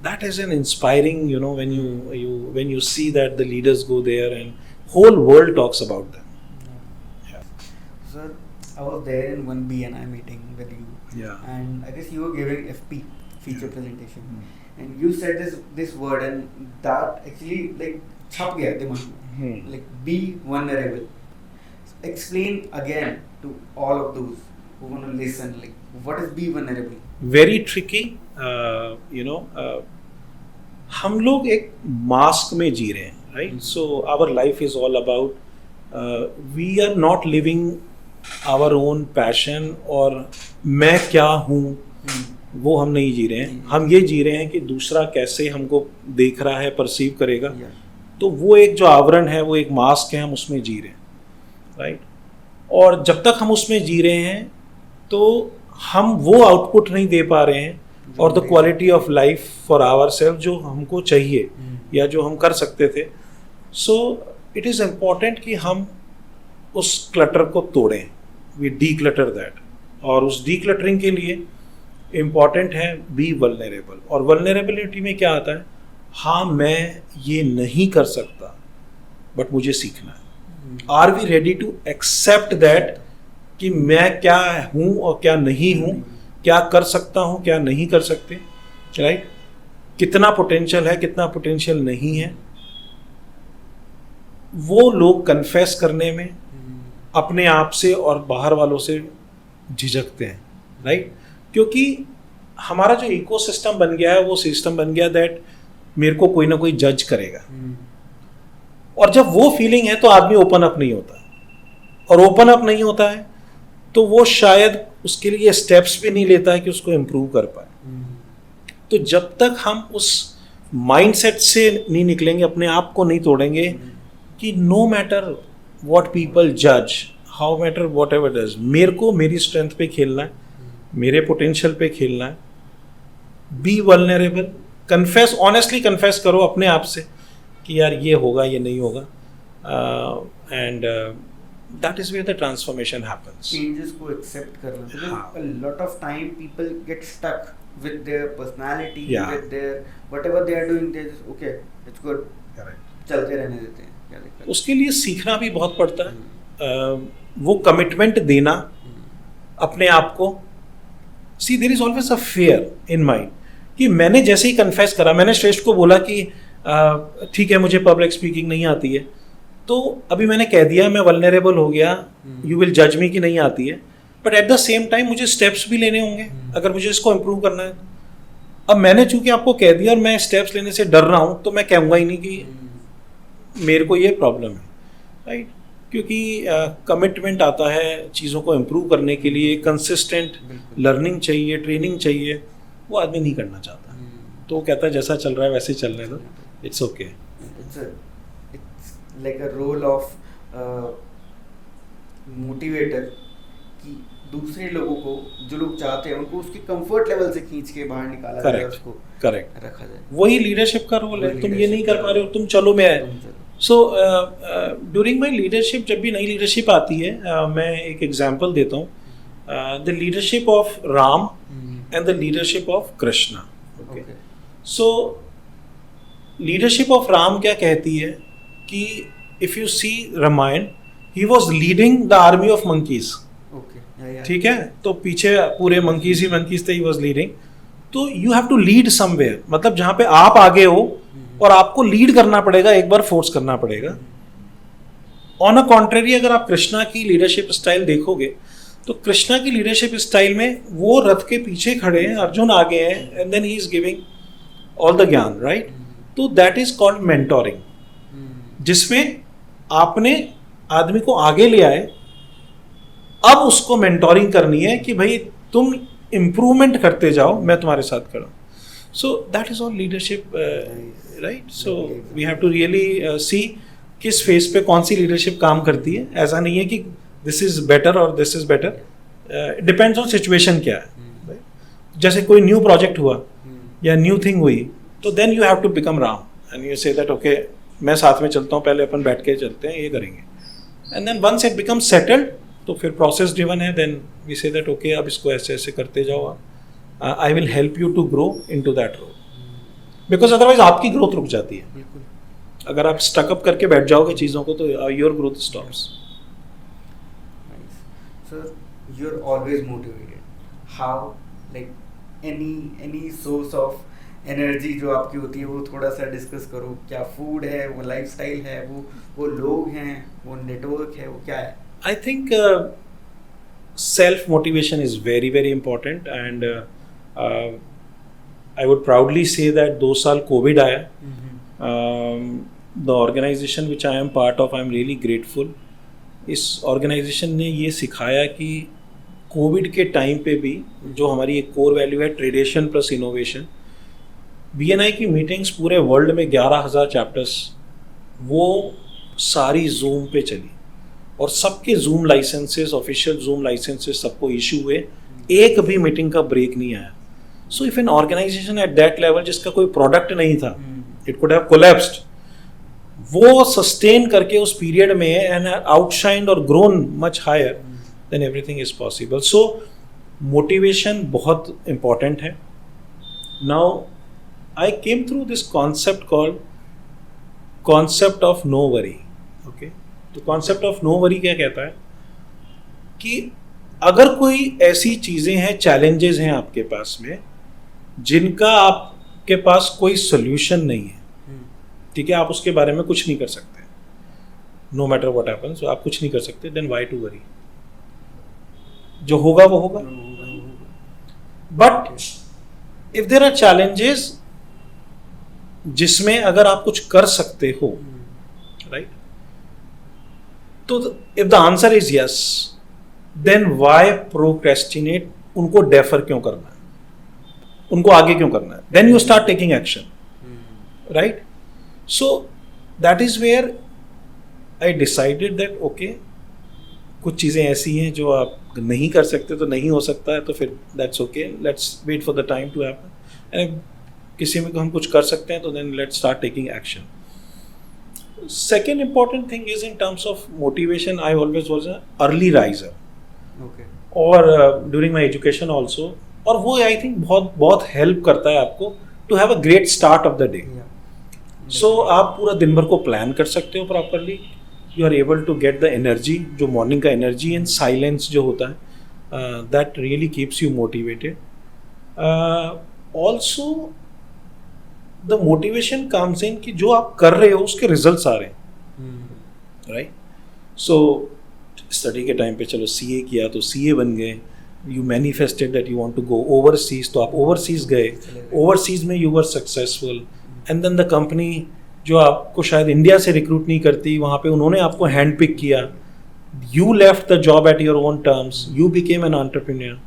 S2: that is an inspiring, when you see that the leaders go there and whole world talks about them.
S3: Yeah. Sir, I was there in one BNI meeting with you.
S2: Yeah.
S3: And I guess you were giving FP, feature presentation. And you said this word, and that actually like छप गया दिमाग में. Like be vulnerable. Explain again to all of those who want to listen, like what is be vulnerable?
S2: Very tricky. हम लोग एक mask में जी रहे हैं, right? So our life is all about we are not living our own passion. और मैं क्या हूँ वो हम नहीं जी रहे हैं. हम ये जी रहे हैं कि दूसरा कैसे हमको देख रहा है, परसीव करेगा. तो वो एक जो आवरण है, वो एक मास्क है, हम उसमें जी रहे हैं, राइट? और जब तक हम उसमें जी रहे हैं तो हम वो आउटपुट नहीं दे पा रहे हैं और the quality of life for our self जो हमको चाहिए या जो हम कर सकते थे. सो इट इज़ इम्पॉर्टेंट कि हम उस क्लटर को तोड़ें. We declutter that. और उस डी क्लटरिंग के लिए इम्पॉर्टेंट है बी वल्नरेबल. और वल्नरेबिलिटी में क्या आता है? हाँ, मैं ये नहीं कर सकता बट मुझे सीखना है. Are we ready to accept that कि मैं क्या हूँ और क्या नहीं हूँ, क्या कर सकता हूँ, क्या नहीं कर सकते, राइट? कितना पोटेंशियल है, कितना पोटेंशियल नहीं है. वो लोग कन्फेस करने में अपने आप से और बाहर वालों से झिझकते हैं, राइट? क्योंकि हमारा जो इकोसिस्टम बन गया है वो सिस्टम बन गया दैट मेरे को कोई ना कोई जज करेगा. और जब वो फीलिंग है तो आदमी ओपन अप नहीं होता. और ओपन अप नहीं होता है तो वो शायद उसके लिए स्टेप्स भी नहीं लेता है कि उसको इम्प्रूव कर पाए. तो जब तक हम उस माइंडसेट से नहीं निकलेंगे, अपने आप को नहीं तोड़ेंगे कि नो मैटर व्हाट पीपल जज, how matter what ever does, मेरे को मेरी स्ट्रेंथ पे खेलना है, मेरे पोटेंशियल पे खेलना है. Be vulnerable. Confess, honestly confess करो अपने आप से कि यार ये होगा, ये नहीं होगा. And that is where the transformation happens.
S3: Changes को accept करना. Because a lot of time people get stuck with their personality, with their whatever they are doing. They just okay, it's good. Correct. चलते रहने देते हैं. क्या दिक्कत? उसके
S2: लिए सीखना भी बहुत पड़ता है. वो कमिटमेंट देना अपने आप को. See, there is always a fear in mind कि मैंने जैसे ही कन्फेस करा, मैंने श्रेष्ठ को बोला कि ठीक है मुझे पब्लिक स्पीकिंग नहीं आती है, तो अभी मैंने कह दिया मैं वल्नरेबल हो गया, यू विल जज मी कि नहीं आती है. But at the same time मुझे स्टेप्स भी लेने होंगे अगर मुझे इसको इम्प्रूव करना है. अब मैंने चूंकि आपको कह दिया और मैं स्टेप्स लेने से डर रहा हूँ, तो मैं कहूँगा ही नहीं कि मेरे को ये प्रॉब्लम है, राइट? क्योंकि कमिटमेंट आता है चीज़ों को इम्प्रूव करने के लिए, कंसिस्टेंट लर्निंग चाहिए, ट्रेनिंग चाहिए, वो आदमी नहीं करना चाहता। तो वो कहता है जैसा चल रहा है वैसे ही चल रहे दो, it's okay.
S3: It's like a role of motivator कि दूसरे लोगों को, जो लोग चाहते हैं उनको उसके कंफर्ट लेवल से खींच के बाहर निकाला जाए, उसको
S2: करेक्ट
S3: रखा जाए।
S2: वही लीडरशिप का रोल है। तुम ये नहीं कर पा रहे हो, तुम चलो मैं आए। सो ड्यूरिंग माई लीडरशिप, जब भी नई लीडरशिप आती है, मैं एक एग्जांपल देता हूँ, the leadership of Ram and the leadership of Krishna. Okay, so leadership of Ram क्या कहती है कि if you see Ramayana, he was leading the army of monkeys. ठीक है, तो पीछे पूरे मंकीज ही मंकीज थे, ही वॉज लीडिंग। तो you have to lead somewhere, मतलब जहां पे आप आगे हो और आपको लीड करना पड़ेगा, एक बार फोर्स करना पड़ेगा। ऑन अ कॉन्ट्रेरी, अगर आप कृष्णा की लीडरशिप स्टाइल देखोगे तो कृष्णा की लीडरशिप स्टाइल में वो रथ के पीछे खड़े हैं, अर्जुन आगे हैं, and then he is giving all the gyan, right? तो दैट इज कॉल्ड मेंटोरिंग, जिसमें आपने आदमी को आगे ले आए, अब उसको मेंटोरिंग करनी है कि भाई तुम इम्प्रूवमेंट करते जाओ, मैं तुम्हारे साथ खड़ा हूँ। So that is all leadership, right? So we have to really see किस फेस पे कौन सी लीडरशिप काम करती है। ऐसा नहीं है कि दिस इज बेटर और this is better, depends on situation क्या है। जैसे कोई न्यू प्रोजेक्ट हुआ या न्यू थिंग हुई, तो then you have to become Ram and you say that okay, मैं साथ में चलता हूँ, पहले अपन बैठ के चलते हैं, ये करेंगे। And then once it become settled, तो फिर प्रोसेस ड्रिवन है, then we say that okay, अब इसको ऐसे ऐसे करते जाओ आप, I will help you to grow into that role, because otherwise आपकी ग्रोथ रुक जाती है। अगर आप स्टकअप करके बैठ जाओगे चीज़ों को, तो your growth stops.
S3: Sir, you're always motivated. How, like any source of energy जो आपकी होती है, वो थोड़ा सा डिस्कस करो। क्या फूड है, वो लाइफस्टाइल है, वो लोग हैं, वो नेटवर्क है, वो क्या है?
S2: I think self motivation is very very important, and I would proudly say that 2 साल कोविड आया, the organization which I am part of, I am really grateful. इस ऑर्गेनाइजेशन ने ये सिखाया कि कोविड के टाइम पे भी जो हमारी एक कोर वैल्यू है, ट्रेडिशन प्लस इनोवेशन, BNI की मीटिंग्स पूरे वर्ल्ड में 11,000 चैप्टर्स, वो सारी जूम पे चली, और सबके Zoom licences, official Zoom licences सबको इशू हुए, एक भी मीटिंग का ब्रेक नहीं आया। So if an organisation at that level, जिसका कोई प्रोडक्ट नहीं था, इट कुड हैव कोलैप्स्ड, वो सस्टेन करके उस पीरियड में एंड आउटशाइंड और grown much higher, then everything is possible. So motivation बहुत इंपॉर्टेंट है। Now I came through this concept called concept of no worry. Okay, तो कॉन्सेप्ट ऑफ नो वरी क्या कहता है कि अगर कोई ऐसी चीज़ें हैं, चैलेंजेस हैं आपके पास में, जिनका आपके पास कोई सोल्यूशन नहीं है, ठीक है, आप उसके बारे में कुछ नहीं कर सकते, नो मैटर व्हाट हैपेंस, आप कुछ नहीं कर सकते, देन व्हाई टू वरी? जो होगा वो होगा। But if there are challenges जिसमें अगर आप कुछ कर सकते हो, राइट, तो if the answer is yes, then why procrastinate? उनको डेफर क्यों करना है, उनको आगे क्यों करना है? Then you start taking action, right? So that is where I decided that okay, कुछ चीज़ें ऐसी हैं जो आप नहीं कर सकते, तो नहीं हो सकता है, तो फिर that's okay, let's wait for the time to happen, and किसी में हम कुछ कर सकते हैं, तो then let's start taking action. Second important thing is in terms of motivation, I always was an early riser,
S3: Okay.
S2: और during my education also, और वो I think बहुत help करता है आपको to have a great start of the day.
S3: Yeah.
S2: सो आप पूरा दिन भर को प्लान कर सकते हो properly, you are able to get the energy, जो मॉर्निंग का एनर्जी एंड साइलेंस जो होता है, that really keeps you motivated. Also the motivation comes in कि जो आप कर रहे हो उसके रिजल्ट्स आ रहे हैं, राइट? सो स्टडी के टाइम पे चलो CA किया तो CA बन गए, you manifested that you want to go overseas, तो आप overseas गए, overseas में you were successful, and then the company जो आपको शायद इंडिया से रिक्रूट नहीं करती, वहाँ पे उन्होंने आपको हैंड पिक किया, you left the job at your own terms, you became an entrepreneur,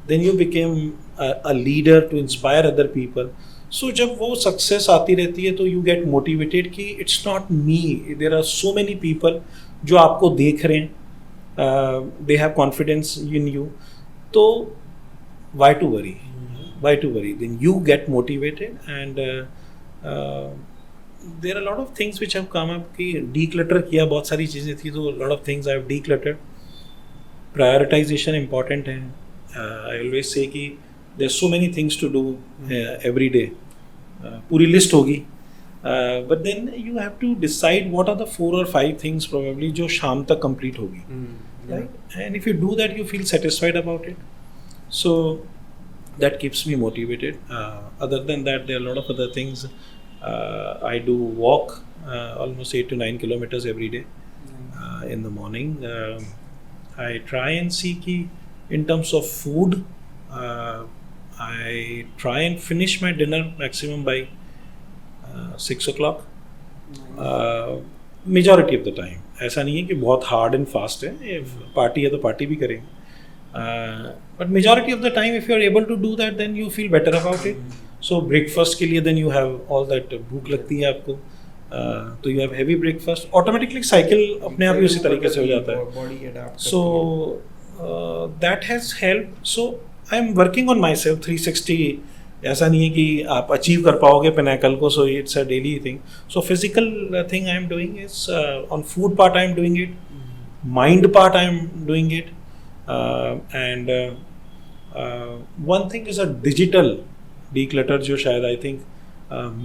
S2: then you became a leader to inspire other people. So जब वो सक्सेस आती रहती है तो you get motivated कि it's not me, there are so many people जो आपको देख रहे हैं, they have confidence in you, तो why to worry, then you get motivated. And there are a lot of things which have come up कि declutter किया, बहुत सारी चीज़ें थी, तो a lot of things I have decluttered. Prioritization important है. I always say कि there are so many things to do every day. पूरी लिस्ट होगी, but then you have to decide what are the 4 or 5 things probably जो शाम तक complete होगी, right? And if you do that, you feel satisfied about it. So that keeps me motivated. Other than that, there are a lot of other things. I do walk almost 8 to 9 kilometers every day in the morning. I try and see कि in terms of food, I try and finish my dinner maximum by 6 o'clock. Majority of the time. ऐसा नहीं है कि बहुत hard and fast है, party है तो party भी करेंगे. But majority of the time, if you are able to do that, then you feel better about it. So breakfast के लिए then you have all that, भूख लगती है आपको, तो you have heavy breakfast. Automatically cycle अपने आप ही उसी तरीके से हो जाता है. So that has helped. So I am working on myself 360. ऐसा नहीं है कि आप अचीव कर पाओगे पिनाकल को, so it's a daily thing. So physical thing I am doing is on food part I am doing it, mind part I am doing it, and one thing is a digital declutter जो शायद I think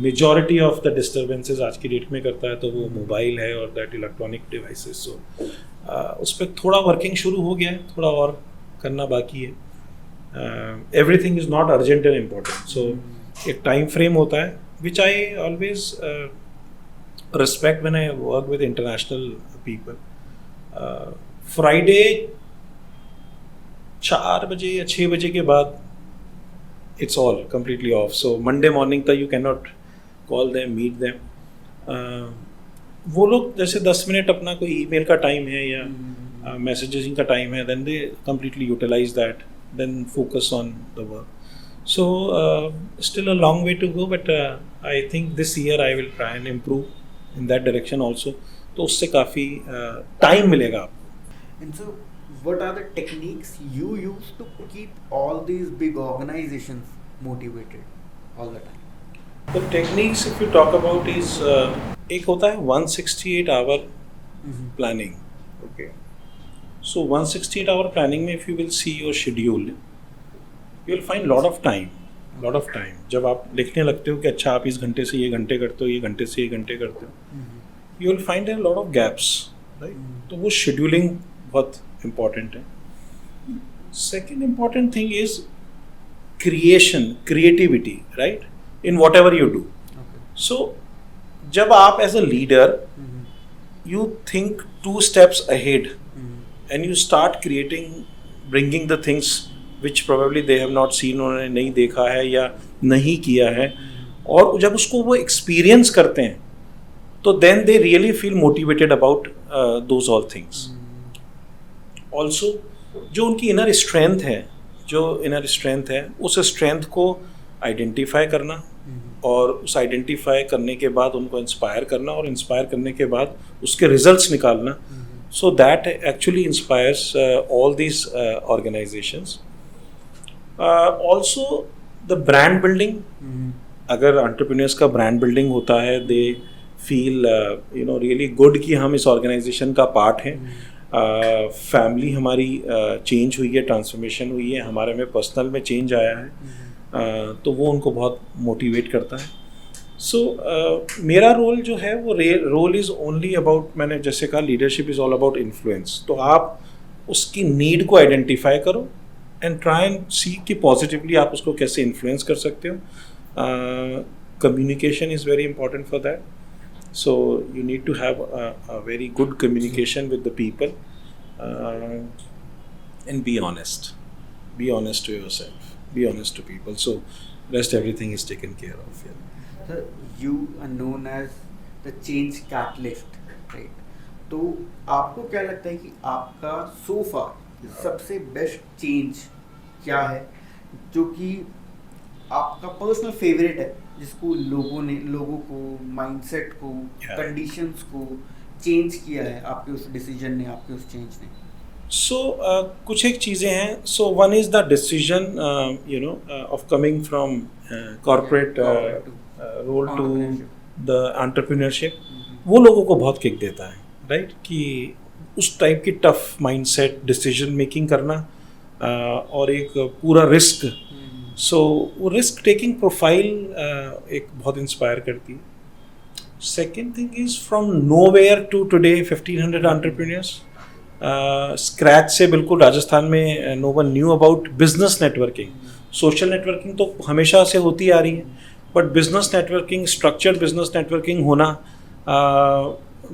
S2: majority of the disturbances आज की date में करता है, तो वो mobile है और that electronic devices. So उस पर थोड़ा वर्किंग शुरू हो गया है, थोड़ा और करना बाकी है. Everything is not urgent and important. So एक टाइम फ्रेम होता है which I always respect when I work with international people. Friday 4 बजे या 6 बजे के बाद it's all completely off. So Monday morning तक you cannot call them, meet them. वो लोग जैसे 10 मिनट अपना कोई ईमेल का टाइम है या मैसेजिंग का टाइम है, then they completely utilize that, then focus on the work. So still a long way to go, but I think this year I will try and improve in that direction also. तो उससे काफ़ी time मिलेगा आपको.
S3: And so what are the techniques you use to keep all these big organizations motivated all the time?
S2: The techniques if you talk about is एक होता है 168 hour planning. Okay. So 168 hour planning में if you will see your schedule, you will find lot of time. जब आप लिखने लगते हो कि अच्छा आप इस घंटे से ये घंटे करते हो, ये घंटे से ये घंटे करते हो, you will find a lot of gaps, right? तो वो scheduling बहुत important है. Second important thing is creativity, right? In whatever you do.
S3: Okay.
S2: So जब आप as a leader, you think 2 steps ahead, and you start bringing the things which probably they have not seen, उन्होंने नहीं देखा है या नहीं किया है, और जब उसको वो experience करते हैं, तो then they really feel motivated about those all things. Also जो उनकी इनर स्ट्रेंथ है उस स्ट्रेंथ को आइडेंटिफाई करना, और उस आइडेंटिफाई करने के बाद उनको इंस्पायर करना, और इंस्पायर करने के बाद उसके रिजल्ट्स निकालना. So that actually inspires all these organisations. Also the brand building, अगर एंटरप्रेन्योर्स का ब्रांड बिल्डिंग होता है, दे फील रियली गुड कि हम इस ऑर्गेनाइजेशन का पार्ट हैं. फैमिली हमारी चेंज हुई है, ट्रांसफॉर्मेशन हुई है, हमारे में पर्सनल में चेंज आया है, तो वो उनको बहुत मोटिवेट करता है. सो मेरा रोल जो है वो रोल इज़ ओनली अबाउट, मैंने जैसे कहा leadership is all about influence. तो आप उसकी नीड को आइडेंटिफाई करो एंड ट्राई एंड सी कि पॉजिटिवली आप उसको कैसे इन्फ्लुएंस कर सकते हो. Communication is very important for that. So you need to have a very good communication with the people and be honest. be honest to yourself, be honest to people. So rest everything is taken care of. Yeah.
S3: Sir, you are known as the change catalyst, right? तो आपको क्या लगता है कि आपका so far सबसे best change क्या है जो कि आपका पर्सनल फेवरेट है, जिसको लोगों को माइंडसेट को कंडीशंस को चेंज किया है आपके उस डिसीजन ने, आपके उस चेंज ने?
S2: So कुछ एक चीज़ें हैं. So one is the decision of coming from corporate role to the entrepreneurship. वो लोगों को बहुत किक देता है, राइट? कि उस टाइप की टफ माइंडसेट, डिसीजन मेकिंग करना और एक पूरा रिस्क. सो वो रिस्क टेकिंग प्रोफाइल एक बहुत इंस्पायर करती है. Second thing is from nowhere to today 1500 entrepreneurs. Scratch से बिल्कुल राजस्थान में no one knew about business networking. Social networking तो हमेशा से होती आ रही है, but business networking, structured business networking होना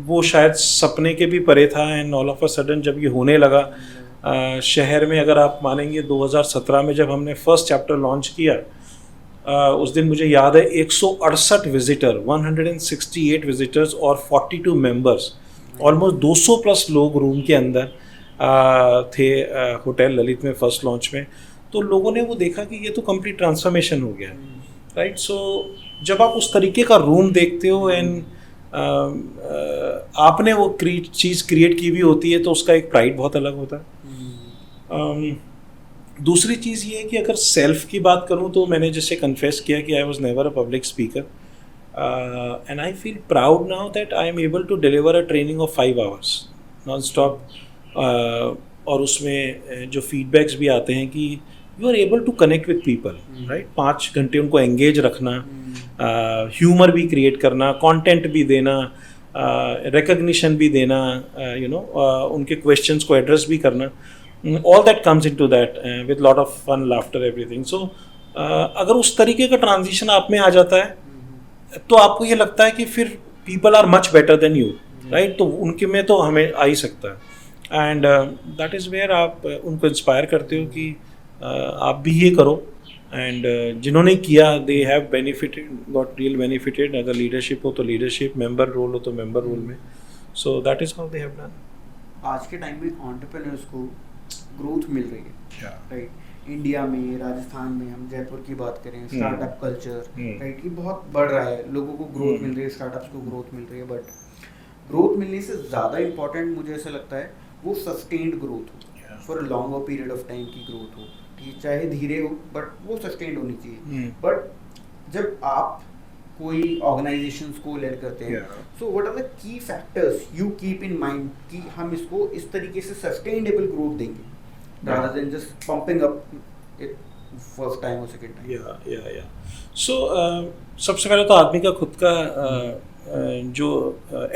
S2: वो शायद सपने के भी परे था. And all of a sudden जब ये होने लगा शहर में, अगर आप मानेंगे 2017 में जब हमने फर्स्ट चैप्टर लॉन्च किया, उस दिन मुझे याद है 168 विजिटर, 168 विजिटर्स और 42 मेंबर्स, ऑलमोस्ट 200 प्लस लोग रूम के अंदर थे होटल ललित में फर्स्ट लॉन्च में. तो लोगों ने वो देखा कि ये तो कंप्लीट ट्रांसफॉर्मेशन हो गया है, राइट? सो जब आप उस तरीके का रूम देखते हो एंड आपने वो चीज़ क्रिएट की भी होती है, तो उसका एक प्राइड बहुत अलग होता है. दूसरी चीज़ ये है कि अगर सेल्फ की बात करूँ तो मैंने जैसे कन्फेस किया कि I was never a public speaker, and I feel proud now that I am able to deliver a training of 5 hours non stop. और उसमें जो फीडबैक्स भी आते हैं कि you are able to connect with people, right? 5 घंटे उनको engage रखना, ह्यूमर भी क्रिएट करना, कंटेंट भी देना, रिकग्निशन भी देना, उनके क्वेश्चंस को एड्रेस भी करना. All that comes into that with lot of fun, laughter, everything. So अगर उस तरीके का ट्रांजिशन आप में आ जाता है तो आपको ये लगता है कि फिर people are much better than you, right? तो उनके में तो हमें आ ही सकता है. एंड दैट इज़ वेयर आप उनको इंस्पायर करते हो कि आप भी ये करो. एंड जिन्होंने किया they have benefited, got real benefited. अगर लीडरशिप हो तो लीडरशिप, मेंबर रोल हो तो मेंबर रोल में. So that is how they have done.
S3: आज के टाइम में एंटरप्रेन्योर्स को ग्रोथ मिल रही है, राइट? इंडिया में, राजस्थान में, हम जयपुर की बात करें, स्टार्टअप कल्चर, राइट, ये बहुत बढ़ रहा है. लोगों को ग्रोथ मिल रही है, स्टार्टअप्स को ग्रोथ मिल रही है, बट ग्रोथ मिलने से ज़्यादा इम्पोर्टेंट मुझे ऐसा लगता है वो सस्टेन्ड ग्रोथ हो, for a longer period of time की ग्रोथ हो. ठीक, चाहे धीरे हो बट वो सस्टेन्ड होनी चाहिए. बट जब आप कोई ऑर्गेनाइजेशंस को लीड करते हैं, so what are the key factors you keep in mind कि हम इसको इस तरीके से सस्टेनेबल ग्रोथ देंगे rather than just pumping up it first time or second time?
S2: So सबसे पहले तो आदमी का खुद का जो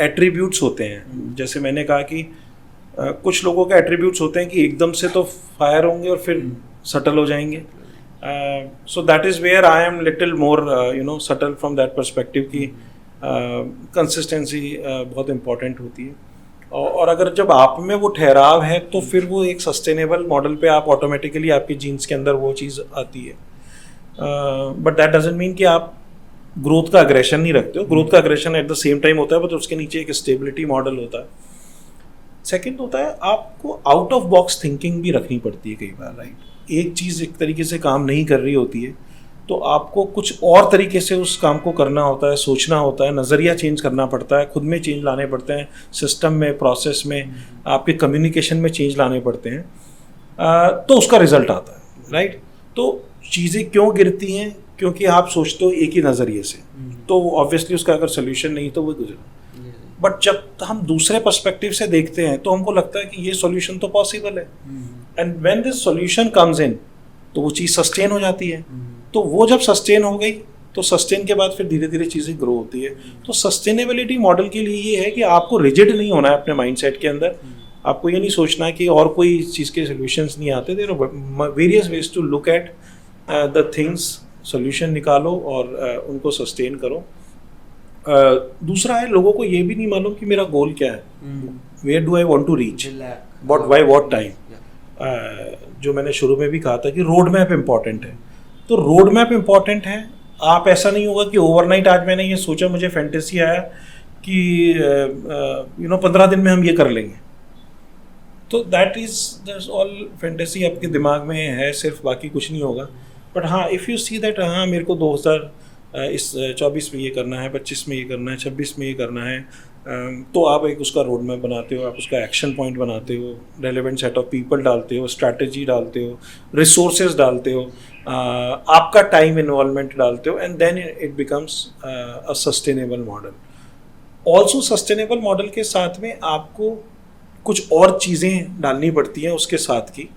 S2: एट्रीब्यूट्स होते हैं, जैसे मैंने कहा कि कुछ लोगों के एट्रीब्यूट्स होते हैं कि एकदम से तो फायर होंगे और फिर सटल हो जाएंगे. So that is where I am little more subtle from that perspective कि कंसिस्टेंसी बहुत इम्पॉर्टेंट होती है. और अगर जब आप में वो ठहराव है तो फिर वो एक सस्टेनेबल मॉडल पे आप ऑटोमेटिकली आपकी जीन्स के अंदर वो चीज़ आती है. बट दैट डजंट मीन कि आप ग्रोथ का अग्रेशन नहीं रखते हो. ग्रोथ का aggression at the same time होता है, बट उसके नीचे एक स्टेबिलिटी मॉडल होता है. सेकेंड होता है आपको आउट ऑफ बॉक्स थिंकिंग भी रखनी पड़ती है कई बार, राइट? एक चीज़ एक तरीके से काम नहीं कर रही होती है तो आपको कुछ और तरीके से उस काम को करना होता है, सोचना होता है, नज़रिया चेंज करना पड़ता है, खुद में चेंज लाने पड़ते हैं, सिस्टम में, प्रोसेस में, आपके कम्युनिकेशन में चेंज लाने पड़ते हैं, तो उसका रिजल्ट आता है, राइट? तो चीज़ें क्यों गिरती हैं? क्योंकि आप सोचते हो एक ही नज़रिए से, तो ऑब्वियसली उसका अगर सोल्यूशन नहीं तो वो गुजरा. बट जब हम दूसरे पर्सपेक्टिव से देखते हैं तो हमको लगता है कि ये सोल्यूशन तो पॉसिबल है. And when this solution comes in तो वो चीज़ सस्टेन हो जाती है. तो वो जब सस्टेन हो गई तो सस्टेन के बाद फिर धीरे धीरे चीज़ें ग्रो होती है. तो सस्टेनेबिलिटी मॉडल के लिए ये है कि आपको रिजिड नहीं होना है अपने माइंडसेट के अंदर. आपको ये नहीं सोचना है कि और कोई चीज़ के सोल्यूशंस नहीं आते. There are various ways to look at the things. Solution निकालो और उनको सस्टेन करो. दूसरा है लोगों को ये भी नहीं मालूम कि मेरा गोल क्या है, where do I want to reach, what by what time. जो मैंने शुरू में भी कहा था कि रोड मैप इम्पॉर्टेंट है, तो रोड मैप इम्पॉर्टेंट है। आप ऐसा नहीं होगा कि ओवरनाइट आज मैंने ये सोचा, मुझे फैंटेसी आया कि 15 दिन में हम ये कर लेंगे, तो दैट्स ऑल फैंटेसी आपके दिमाग में है सिर्फ, बाकी कुछ नहीं होगा। बट हाँ, इफ़ यू सी दैट हाँ मेरे को 2024 में ये करना है, 25 में ये करना है, 26 में ये करना है, तो आप एक उसका रोड मैप बनाते हो, आप उसका एक्शन पॉइंट बनाते हो, रेलेवेंट सेट ऑफ पीपल डालते हो, स्ट्रैटेजी डालते हो, रिसोर्सेज डालते हो, आपका टाइम इन्वॉल्वमेंट डालते हो, and then it becomes a sustainable model. Also sustainable model के साथ में आपको कुछ और चीज़ें डालनी पड़ती हैं उसके साथ की,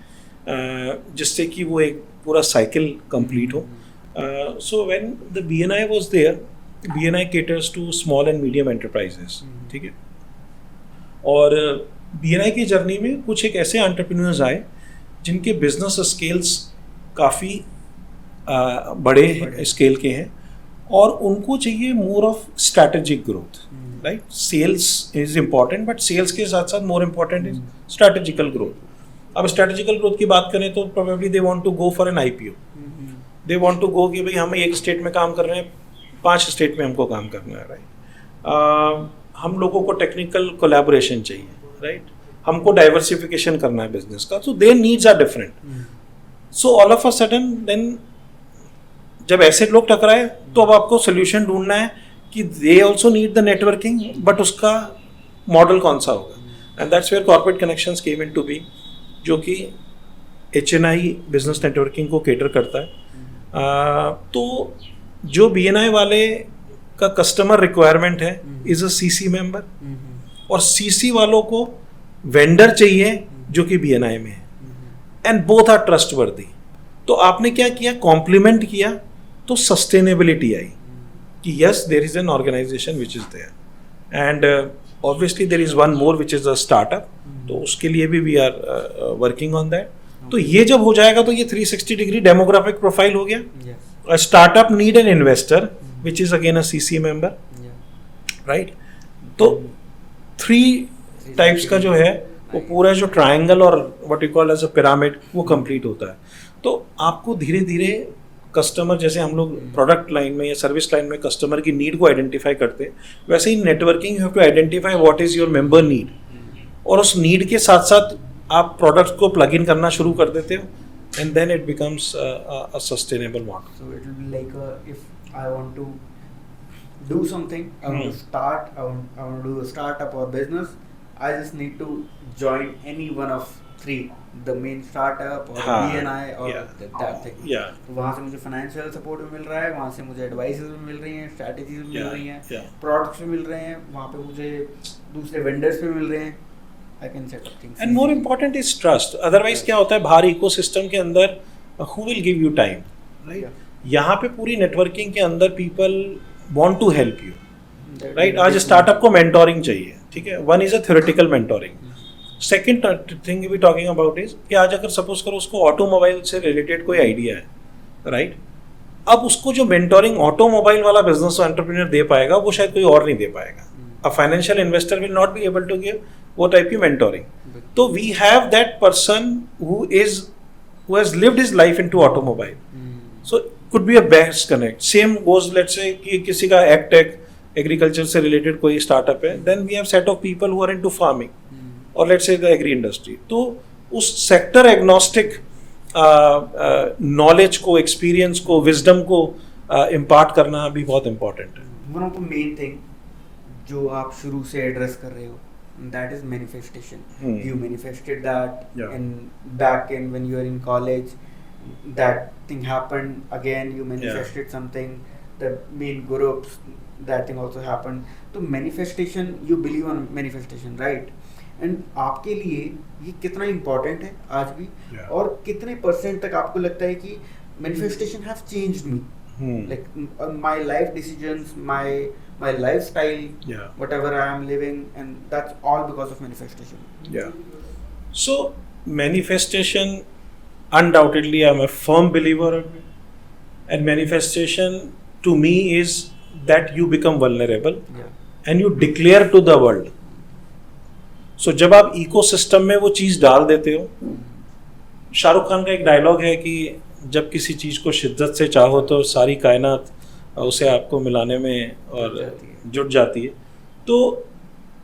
S2: जिससे कि वो एक पूरा साइकिल कंप्लीट हो। So when the BNI was there, BNI caters to small and medium enterprises, ठीक है। और BNI की जर्नी में कुछ एक ऐसे एंटरप्रेन्योर्स आए जिनके बिजनेस स्केल्स काफ़ी बड़े स्केल के हैं, और उनको चाहिए more of strategic growth, right. Sales is important, but sales के साथ साथ more important is strategical growth. अब स्ट्रैटेजिकल ग्रोथ की बात करें तो probably they want to go for an IPO, they want to go कि भाई हम एक स्टेट में काम कर रहे हैं, 5 स्टेट में हमको काम करना है, राइट। हम लोगों को टेक्निकल कोलैबोरेशन चाहिए, राइट। हमको डाइवर्सिफिकेशन करना है बिजनेस का, so their needs are different. So all of a sudden then जब ऐसे लोग टकराए तो अब आपको सोल्यूशन ढूंढना है कि they also need the networking, but उसका मॉडल कौन सा होगा, and that's where corporate connections came in to be, जो कि HNI बिजनेस नेटवर्किंग को केटर करता है। तो जो BNI वाले का कस्टमर रिक्वायरमेंट है इज अ CC मेंबर, और CC वालों को वेंडर चाहिए जो कि BNI में है, एंड बोथ आर ट्रस्टवर्दी। तो आपने क्या किया, कॉम्प्लीमेंट किया, तो सस्टेनेबिलिटी आई कि yes there is an organisation which is there, and obviously there is one more which is a startup, तो उसके लिए भी we are working on that. तो ये जब हो जाएगा तो ये 360 डिग्री डेमोग्राफिक प्रोफाइल हो गया। A startup need an investor, which is again a CC member, right? तो 3 टाइप्स का जो है वो पूरा जो ट्रायंगल और what you call as a pyramid वो कंप्लीट होता है। तो आपको धीरे धीरे कस्टमर, जैसे हम लोग प्रोडक्ट लाइन में या सर्विस लाइन में कस्टमर की नीड को आइडेंटिफाई करते हैं, वैसे ही networking you have to identify what is your member need, और उस नीड के साथ साथ आप प्रोडक्ट को प्लग इन करना शुरू कर देते हो, and then it becomes a sustainable model.
S3: So it will be like if I want to do something, I want to start, I want to do a startup or business, I just need to join any one of 3, the main startup or BNI or that thing.
S2: Yeah.
S3: तो वहाँ से मुझे financial support भी मिल रहा है, वहाँ से मुझे advices भी मिल रही हैं, strategies भी मिल रही हैं, products भी मिल रहे हैं, वहाँ पे मुझे दूसरे vendors भी मिल रहे हैं। I can set up things.
S2: And more important is trust. Otherwise क्या होता है, बाहर इकोसिस्टम के अंदर who will give you time, right? यहाँ पे पूरी नेटवर्किंग के अंदर people want to help you, right? आज स्टार्टअप को मेंटोरिंग चाहिए, ठीक है। One is a theoretical mentoring. Second thing we talking about is कि आज अगर सपोज करो उसको ऑटोमोबाइल से रिलेटेड कोई आइडिया है, राइट, अब उसको जो मेंटोरिंग ऑटोमोबाइल वाला बिजनेस एंटरप्रेन्योर दे पाएगा वो शायद कोई और नहीं दे पाएगा। A financial investor will not be able to give वो टाइप की मेंटोरिंग। तो we have that person who has lived his life into automobile, so could be a best connect. Same goes, let's say कि किसी का ag-tech agriculture से related कोई startup है, then we have set of people who are into farming और let's say the agri industry. तो उस sector agnostic knowledge को, एक्सपीरियंस को, विजडम को इम्पार्ट करना भी बहुत इंपॉर्टेंट है।
S3: One of the main thing जो आप शुरू से एड्रेस कर रहे हो, that is manifestation. You manifested that in back in when you were in college. That thing happened again. You manifested something. The main groups, that thing also happened. So manifestation, you believe on manifestation, right? And आपके लिए ये कितना important है आज भी, और कितने % तक आपको लगता है कि manifestation have changed me, like my life decisions, my lifestyle, whatever I am living, and that's all because of manifestation.
S2: So manifestation, undoubtedly I'm a firm believer of it, and manifestation to me is that you become vulnerable and you declare to the world. So जब आप ecosystem में वो चीज़ डाल देते हो शाहरुख खान का एक dialogue है कि जब किसी चीज़ को शिद्दत से चाहो तो सारी कायनात उसे आपको मिलाने में और जुट जाती है. तो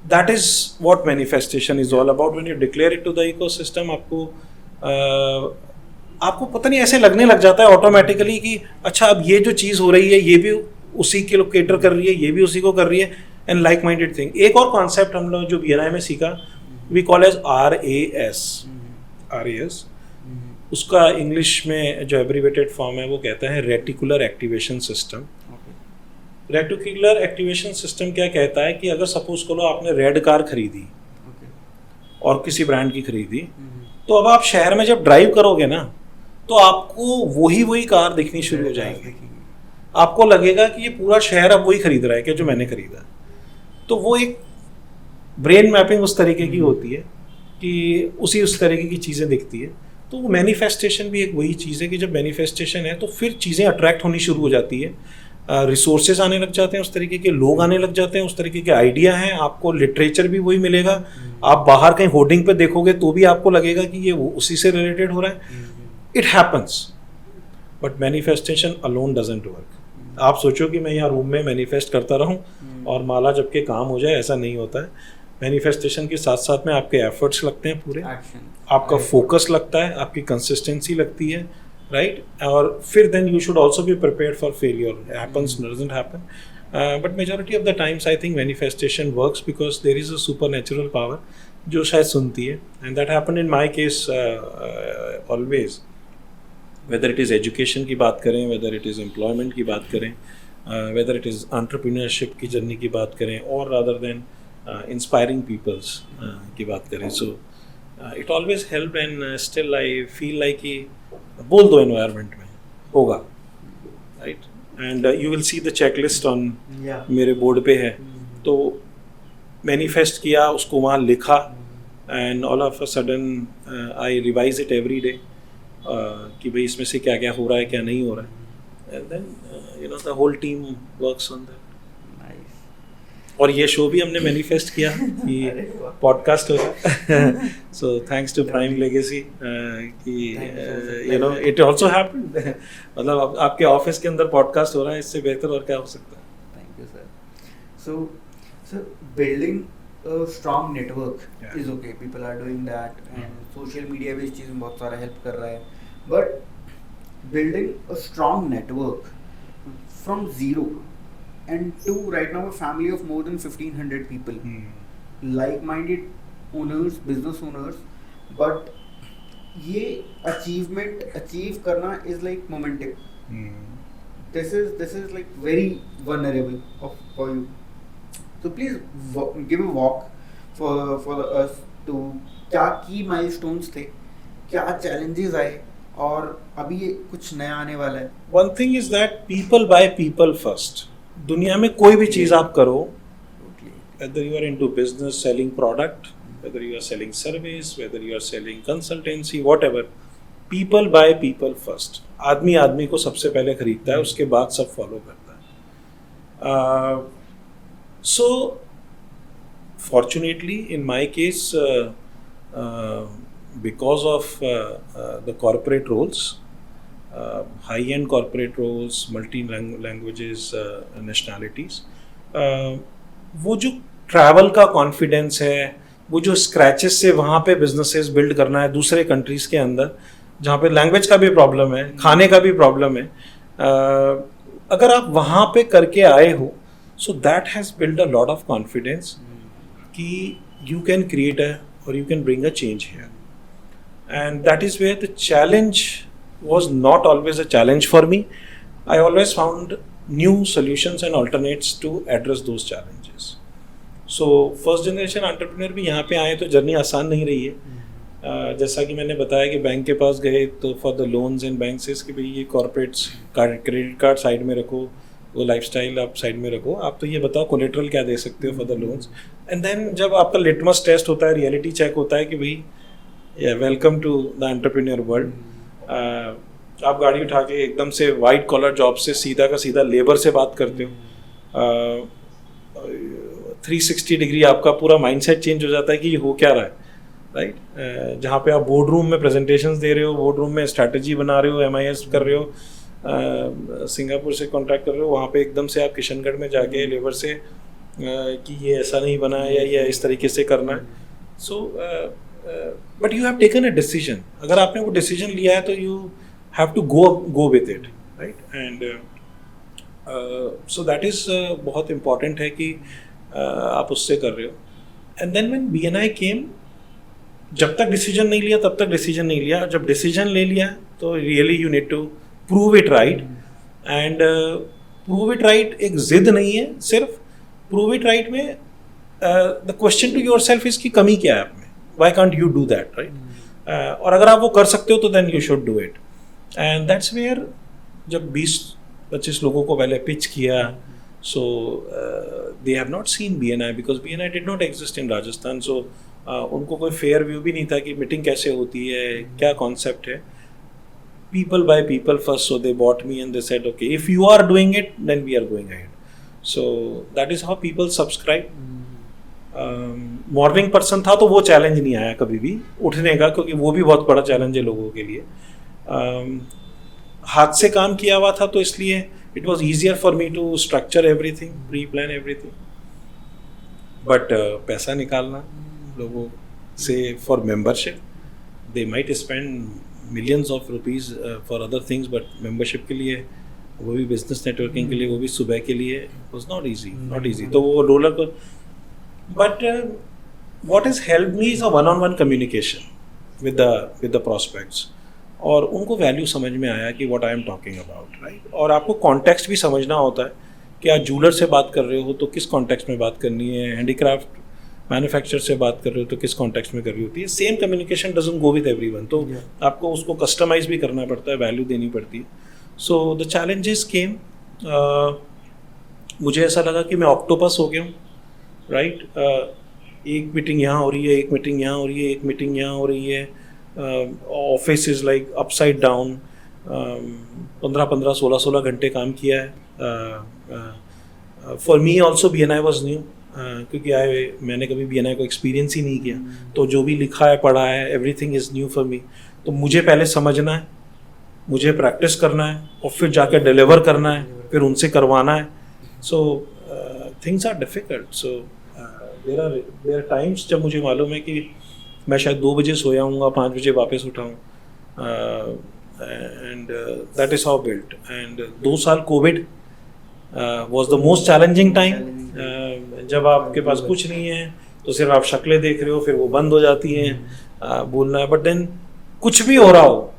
S2: that is what manifestation is all about. When you declare it to the ecosystem, आपको पता नहीं ऐसे लगने लग जाता है ऑटोमेटिकली कि अच्छा अब ये जो चीज़ हो रही है ये भी उसी के लोग केटर कर रही है, ये भी उसी को कर रही है, एंड लाइक माइंडेड थिंग. एक और कॉन्सेप्ट हम लोग जो BNI में सीखा, वी कॉल एज RAS. उसका इंग्लिश में जो एब्रीवेटेड फॉर्म है वो कहता है reticular activation system. Reticular activation system क्या कहता है कि अगर सपोज करो आपने रेड कार खरीदी और किसी ब्रांड की खरीदी, तो अब आप शहर में जब ड्राइव करोगे ना तो आपको वही कार दिखनी शुरू हो जाएगी. आपको लगेगा कि ये पूरा शहर अब वही खरीद रहा है कि जो मैंने खरीदा. तो वो एक ब्रेन मैपिंग उस तरीके की होती है कि उस तरीके की चीज़ें दिखती है. तो वो मैनिफेस्टेशन भी एक वही चीज़ है कि जब मैनिफेस्टेशन है तो फिर चीज़ें अट्रैक्ट होनी शुरू हो जाती है, रिसोर्सेज आने लग जाते हैं, उस तरीके के लोग आने लग जाते हैं, उस तरीके के आइडिया हैं, आपको लिटरेचर भी वही मिलेगा. आप बाहर कहीं होर्डिंग पे देखोगे तो भी आपको लगेगा कि ये उसी से रिलेटेड हो रहा है. It happens, but manifestation alone doesn't work. आप सोचो कि मैं यहाँ रूम में मैनिफेस्ट करता रहूँ और माला जब के काम हो जाए, ऐसा नहीं होता है. मैनिफेस्टेशन के साथ साथ में आपके एफर्ट्स लगते हैं पूरे, आपका फोकस लगता है, आपकी कंसिस्टेंसी लगती है, राइट. और फिर then you should also be prepared for failure. Happens doesn't happen, but majority of the times I think manifestation works because there is a super natural power जो शायद सुनती है. And that happen in my case always. Whether it is education की बात करें, weather it is employment की बात करें, वेदर इट इज़ एंटरप्रेन्योरशिप की जर्नी की बात करें, और रादर देन इंस्पायरिंग पीपल्स की बात करें. So it always help. And still I feel like कि बोल दो एनवायरनमेंट में होगा, right. And you will see the checklist on मेरे बोर्ड पे है. तो मैनिफेस्ट किया, उसको वहाँ लिखा, and all of a sudden I revise it every day कि भाई इसमें से क्या क्या हो रहा है, क्या नहीं हो रहा है. And then you know the whole team works on that. और ये शो भी हमने मैनिफेस्ट किया कि पॉडकास्ट होगा. So thanks to Prime Legacy कि you know it also happened. मतलब आपके ऑफिस के अंदर पॉडकास्ट हो रहा है, इससे बेहतर और क्या हो सकता है.
S3: Thank you sir. So building a strong network is okay, people are doing that, and social media भी इस चीज़ में बहुत सारा हेल्प कर रहा है. but building a strong network from zero and to right now a family of more than 1500 people, like-minded owners, business owners, but ये achievement achieve करना is like momentum. This is like very vulnerable for you. So please give a walk for us to क्या की milestones थे, क्या challenges आए, और अभी ये कुछ नया आने वाला है.
S2: One thing is that people buy people first. दुनिया में कोई भी चीज़ आप करो, whether you are into business, selling product, whether you are selling service, whether you are selling consultancy, whatever, people buy people first. आदमी आदमी को सबसे पहले खरीदता है, उसके बाद सब फॉलो करता है. So, fortunately, in my case, because of the corporate roles, high-end corporate roles, multi-languages, nationalities, वो जो travel का confidence है, वो जो scratches से वहाँ पे businesses build करना है दूसरे countries के अंदर, जहाँ पे language का भी problem है, खाने का भी problem है, अगर आप वहाँ पे करके आए हो, so that has built a lot of confidence कि you can create or you can bring a change here. And that is where the challenge was not always a challenge for me. I always found new solutions and alternates to address those challenges. So first generation entrepreneur भी यहाँ पे आए तो journey आसान नहीं रही है. जैसा कि मैंने बताया कि बैंक के पास गए तो for the loans and bank से कि भाई ये कॉर्पोरेट्स क्रेडिट कार्ड साइड में रखो, वो लाइफस्टाइल आप साइड में रखो, आप तो ये बताओ कोलेट्रल क्या दे सकते हो for the loans. And then जब आपका लिटमस टेस्ट होता है, रियलिटी चेक होता है कि भाई welcome to the entrepreneur world. आप गाड़ी उठा के एकदम से वाइट कॉलर जॉब से सीधा का सीधा लेबर से बात करते हो. 360 डिग्री आपका पूरा माइंडसेट चेंज हो जाता है कि ये हो क्या रहा है. राइट, जहाँ पे आप बोर्ड रूम में प्रेजेंटेशंस दे रहे हो, बोर्ड रूम में स्ट्रैटेजी बना रहे हो, MIS कर रहे हो, सिंगापुर से कॉन्ट्रैक्ट कर रहे हो, वहाँ पे एकदम से आप किशनगढ़ में जाके लेबर से कि ये ऐसा नहीं बना है या इस तरीके से करना है. So but you have taken a decision. अगर आपने वो डिसीजन लिया है तो you have to go with it, right. And so that is बहुत इम्पॉर्टेंट है कि आप उससे कर रहे हो. And then when BNI came, जब तक डिसीजन नहीं लिया तब तक डिसीजन नहीं लिया. जब डिसीजन ले लिया तो really you need to prove it right. And prove it right एक जिद नहीं है, सिर्फ प्रूव इट राइट में the question to your self is की कमी क्या है आप में, why can't you do that, right. और अगर आप वो कर सकते हो तो then you should do it. And that's where जब 20-25 लोगों को पहले पिच किया, so they have not seen BNI because BNI did not exist in Rajasthan. So उनको कोई फेयर व्यू भी नहीं था कि मीटिंग कैसे होती है, क्या कॉन्सेप्ट है. people by people first, so they bought me and they said okay, if you are doing it then we are going ahead. So that is how people subscribe. Morning person था तो वो challenge नहीं आया कभी भी उठने का, क्योंकि वो भी बहुत बड़ा चैलेंज है लोगों के लिए. हाथ से काम किया हुआ था तो इसलिए it was easier for me to structure everything, pre-plan everything. But पैसा निकालना लोगों से for membership, they might spend millions of rupees for other things, but membership के लिए, वो भी business networking के लिए, वो भी सुबह के लिए, was not easy. तो वो roller को, but what has helped me is a one-on-one communication with the prospects. और उनको वैल्यू समझ में आया कि what I am talking about, right. और आपको कॉन्टेक्स्ट भी समझना होता है कि आप जूलर से बात कर रहे हो तो किस कॉन्टेक्स्ट में बात करनी है, हैंडीक्राफ्ट मैन्युफैक्चर से बात कर रहे हो तो किस कॉन्टेक्स्ट में करनी होती है. Same communication doesn't go with everyone, तो आपको उसको कस्टमाइज भी करना पड़ता है, वैल्यू देनी पड़ती है. सो द चैलेंजेस केम, मुझे ऐसा लगा कि मैं ऑक्टोपस हो गया हूँ, राइट. एक मीटिंग यहाँ हो रही है, एक मीटिंग यहाँ हो रही है, एक मीटिंग यहाँ हो रही है. Office is like upside down. 15-15, 16-16 घंटे काम किया है. For me also BNI was new, क्योंकि मैंने कभी BNI को एक्सपीरियंस ही नहीं किया. तो जो भी लिखा है, पढ़ा है, everything is new for me. तो मुझे पहले समझना है, मुझे प्रैक्टिस करना है, और फिर जाके डिलीवर करना है, फिर उनसे करवाना है. So things are difficult. So there are times जब मुझे मालूम है कि मैं शायद 2 बजे सोया हूँगा, 5 बजे वापस उठाऊँ. And that is how built. एंड 2 साल Covid was the most challenging time. जब आपके पास कुछ नहीं है तो सिर्फ आप शक्लें देख रहे हो, फिर वो बंद हो जाती हैं बोलना है. बट देन कुछ भी हो रहा हो,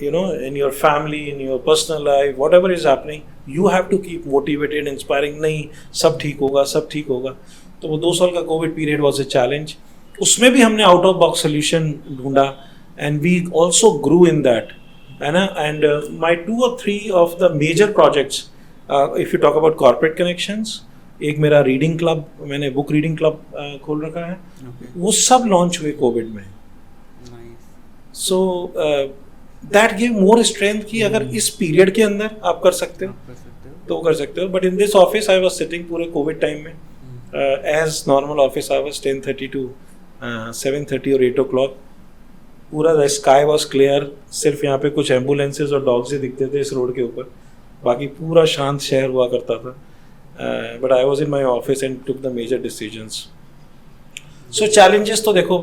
S2: you know, in your family, in your personal life, whatever is happening, you have to keep motivated, inspiring. नहीं, सब ठीक होगा, सब ठीक होगा. तो वो 2 साल का Covid period was a challenge. उसमें भी हमने आउट ऑफ बॉक्स सोल्यूशन ढूंढा, and we also grew in that, है ना. And my 2 or 3 of the major projects, if you talk about corporate connections, एक मेरा रीडिंग क्लब, मैंने बुक रीडिंग क्लब खोल रखा है, वो सब लॉन्च हुए कोविड में. So that give more strength कि अगर इस पीरियड के अंदर आप कर सकते हो तो कर सकते हो. But in this office I was sitting पूरे कोविड टाइम में as normal office hours 10:30 to 7:30 और 8 o'clock. पूरा द स्काई वॉज क्लियर, सिर्फ यहाँ पे कुछ एम्बुलेंसेज और डॉग्स ही दिखते थे इस रोड के ऊपर, बाकी पूरा शांत शहर हुआ करता था. But I was in my office and took the major decisions. So challenges तो देखो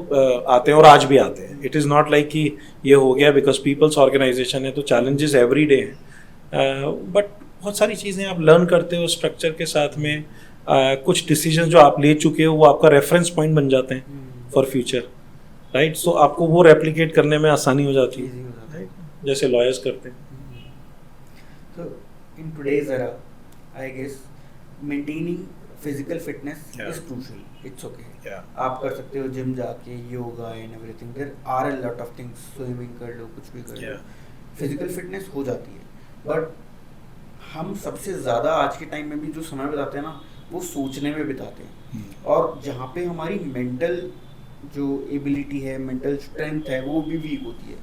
S2: आते हैं और आज भी आते हैं. इट इज़ नॉट लाइक कि ये हो गया बिकॉज पीपल्स ऑर्गेनाइजेशन है तो चैलेंजेस एवरी डे हैं. बट बहुत सारी चीज़ें आप लर्न करते हो स्ट्रक्चर के साथ में. कुछ डिसीजन जो आप ले चुके हो वो आपका रेफरेंस पॉइंट बन जाते हैं फॉर फ्यूचर, राइट. सो आपको वो रेप्लिकेट करने में आसानी हो जाती है, राइट, जैसे लॉयर्स करते हैं.
S3: So in today's era, I guess maintaining physical fitness is crucial. It's okay. आप कर सकते हो जिम जाके, yoga and everything. There are a lot of things, swimming कर लो, कुछ भी कर लो, फिजिकल फिटनेस हो जाती है. बट हम सबसे ज़्यादा आज के टाइम में भी जो समय बिताते हैं ना, वो सोचने में बिताते हैं. और जहाँ पे हमारी मेंटल जो एबिलिटी है, मेंटल स्ट्रेंथ है, वो भी वीक होती है.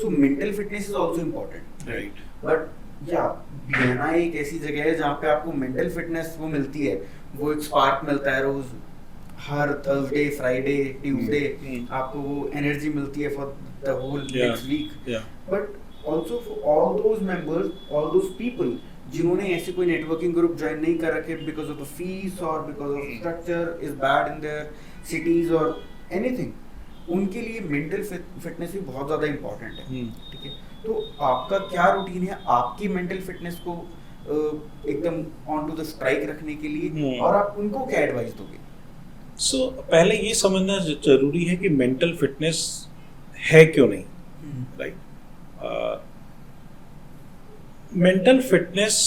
S3: So mental fitness is also important,
S2: right.
S3: But या BNI एक ऐसी जगह है जहाँ पे आपको मेंटल फिटनेस वो मिलती है, वो एक स्पार्क मिलता है रोज. हर थर्सडे, फ्राइडे, ट्यूसडे आपको वो एनर्जी मिलती है for the whole next week. But also for all those members, all those people जिन्होंने ऐसे कोई नेटवर्किंग ग्रुप ज्वाइन नहीं कर रखे बिकॉज ऑफ द फीस और because of structure is bad in their cities और एनीथिंग, उनके लिए मेंटल फिटनेस भी बहुत ज़्यादा इम्पोर्टेंट है. ठीक है, तो आपका क्या रूटीन है आपकी मेंटल फिटनेस को एकदम ऑन टू द स्ट्राइक रखने के लिए, और आप उनको क्या एडवाइस दोगे?
S2: सो पहले ये समझना जरूरी है कि मेंटल फिटनेस है क्यों नहीं, राइट. मेंटल फिटनेस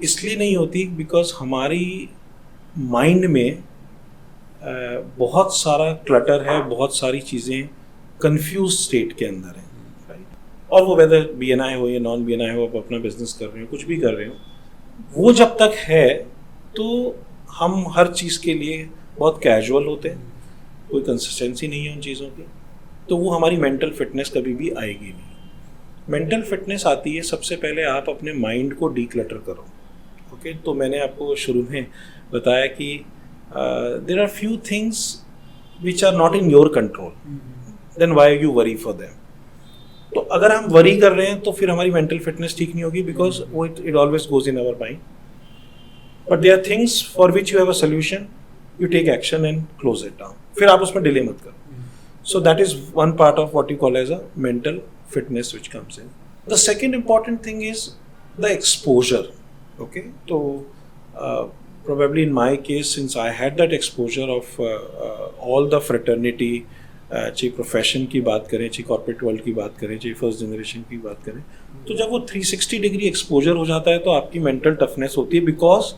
S2: इसलिए नहीं होती बिकॉज हमारी माइंड में बहुत सारा क्लटर है, बहुत सारी चीज़ें कंफ्यूज स्टेट के अंदर है, राइट. और वो वेदर BNI हो या नॉन BNI हो, आप अपना बिजनेस कर रहे हो, कुछ भी कर रहे हो, वो जब तक है तो हम हर चीज़ के लिए बहुत कैजुअल होते हैं, कोई कंसिस्टेंसी नहीं है उन चीज़ों की, तो वो हमारी मेंटल फिटनेस कभी भी आएगी नहीं. मेंटल फिटनेस आती है सबसे पहले आप अपने माइंड को डीक्लटर करो. ओके, तो मैंने आपको शुरू में बताया कि there are few things which are not in your control, then why you worry for them. तो अगर हम वरी कर रहे हैं तो फिर हमारी मेंटल फिटनेस ठीक नहीं होगी, बिकॉज वो it always goes in our mind. But there are things for which you have a solution, you take action and close it down. फिर आप उसमें डिले मत करो. So that is one part of what you call as a mental fitness which comes in. The second important thing is the exposure. Okay, so probably in my case, since I had that exposure of all the fraternity, चाहे profession की बात करें, चाहे corporate world की बात करें, चाहे first generation की बात करें, तो जब वो 360 डिग्री एक्सपोजर हो जाता है तो आपकी मेंटल टफनेस होती है, because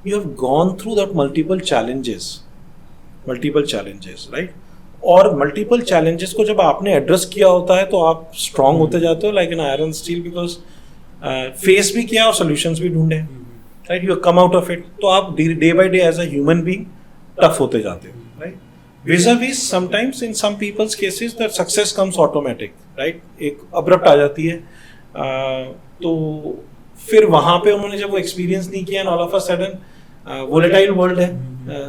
S2: you have gone through that multiple challenges, right? और multiple challenges को जब आपने एड्रेस किया होता है तो आप स्ट्रांग होते जाते हो like an iron steel, because face भी किया और सॉल्यूशंस भी ढूंढे, right. You come out of it, तो आप day by day as a human being tough होते जाते हो, right. vis-a-vis sometimes in some people's cases that success comes automatic, right? एक अब्रप्ट आ जाती है, तो फिर वहाँ पे उन्होंने जब वो एक्सपीरियंस नहीं किया, all of a sudden volatile world है,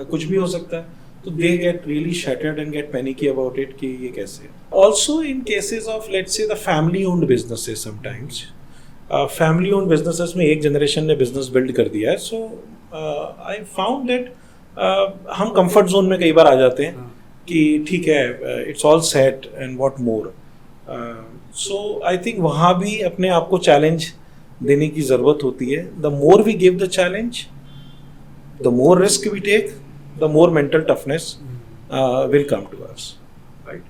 S2: कुछ भी हो सकता है, तो they get really shattered and get panicky about it कि ये कैसे. Also in cases of let's say the family owned businesses, sometimes family owned businesses में एक जनरेशन ने बिजनेस बिल्ड कर दिया है, सो आई फाउंड दैट हम कंफर्ट जोन में कई बार आ जाते हैं कि ठीक है, it's all set and what more. So I think वहाँ भी अपने आप को चैलेंज देने की ज़रूरत होती है. The more we give the challenge, the more risk we take, the more mental toughness will come to us, right?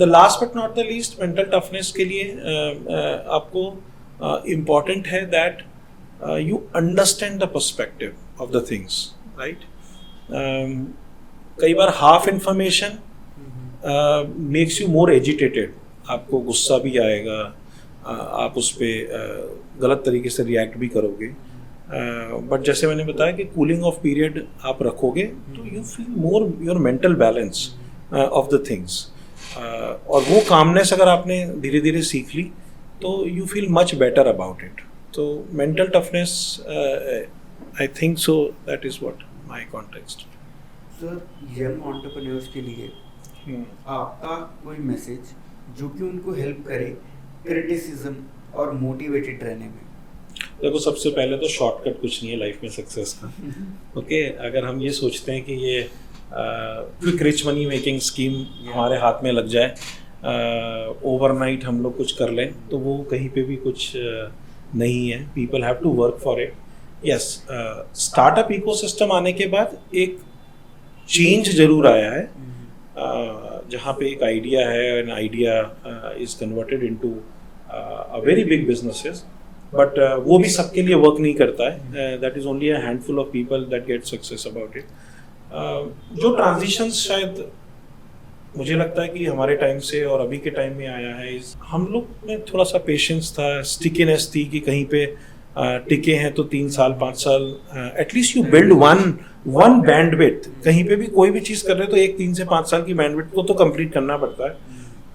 S2: The last but not the least, mental toughness के लिए आपको important है that you understand the perspective of the things, right? कई बार half information makes you more agitated. आपको गुस्सा भी आएगा, आप उस पर गलत तरीके से रिएक्ट भी करोगे, बट जैसे मैंने बताया कि कूलिंग ऑफ पीरियड आप रखोगे तो you feel more your mental balance of the things, और वो कामनेस अगर आपने धीरे धीरे सीख ली तो you feel much better about it. तो mental toughness, I think so that is what my context.
S3: Sir, young entrepreneurs के लिए आपका कोई मैसेज जो कि उनको हेल्प करे क्रिटिसिज्म और मोटिवेटेड रहने में?
S2: देखो, सबसे पहले तो शॉर्टकट कुछ नहीं है लाइफ में सक्सेस का. ओके, अगर हम ये सोचते हैं कि ये quick rich money making scheme हमारे हाथ में लग जाए, ओवरनाइट हम लोग कुछ कर लें, तो वो कहीं पे भी कुछ नहीं है. People have to work for it. Yes, startup ecosystem आने के बाद एक चेंज जरूर आया है, जहाँ पे एक आइडिया है, an idea is converted into a very big businesses, but वो भी सबके लिए वर्क नहीं करता है. That is only a handful of people that get success about it. जो ट्रांजिशंस शायद मुझे लगता है कि हमारे टाइम से और अभी के टाइम में आया है, हम लोग में थोड़ा सा पेशेंस था, स्टिकीनेस थी कि कहीं पे टिके हैं तो 3 साल 5 साल at least you build one bandwidth. कहीं पे भी कोई भी चीज़ कर रहे हो तो एक 3 से 5 साल की बैंडविड्थ को तो कंप्लीट करना पड़ता है,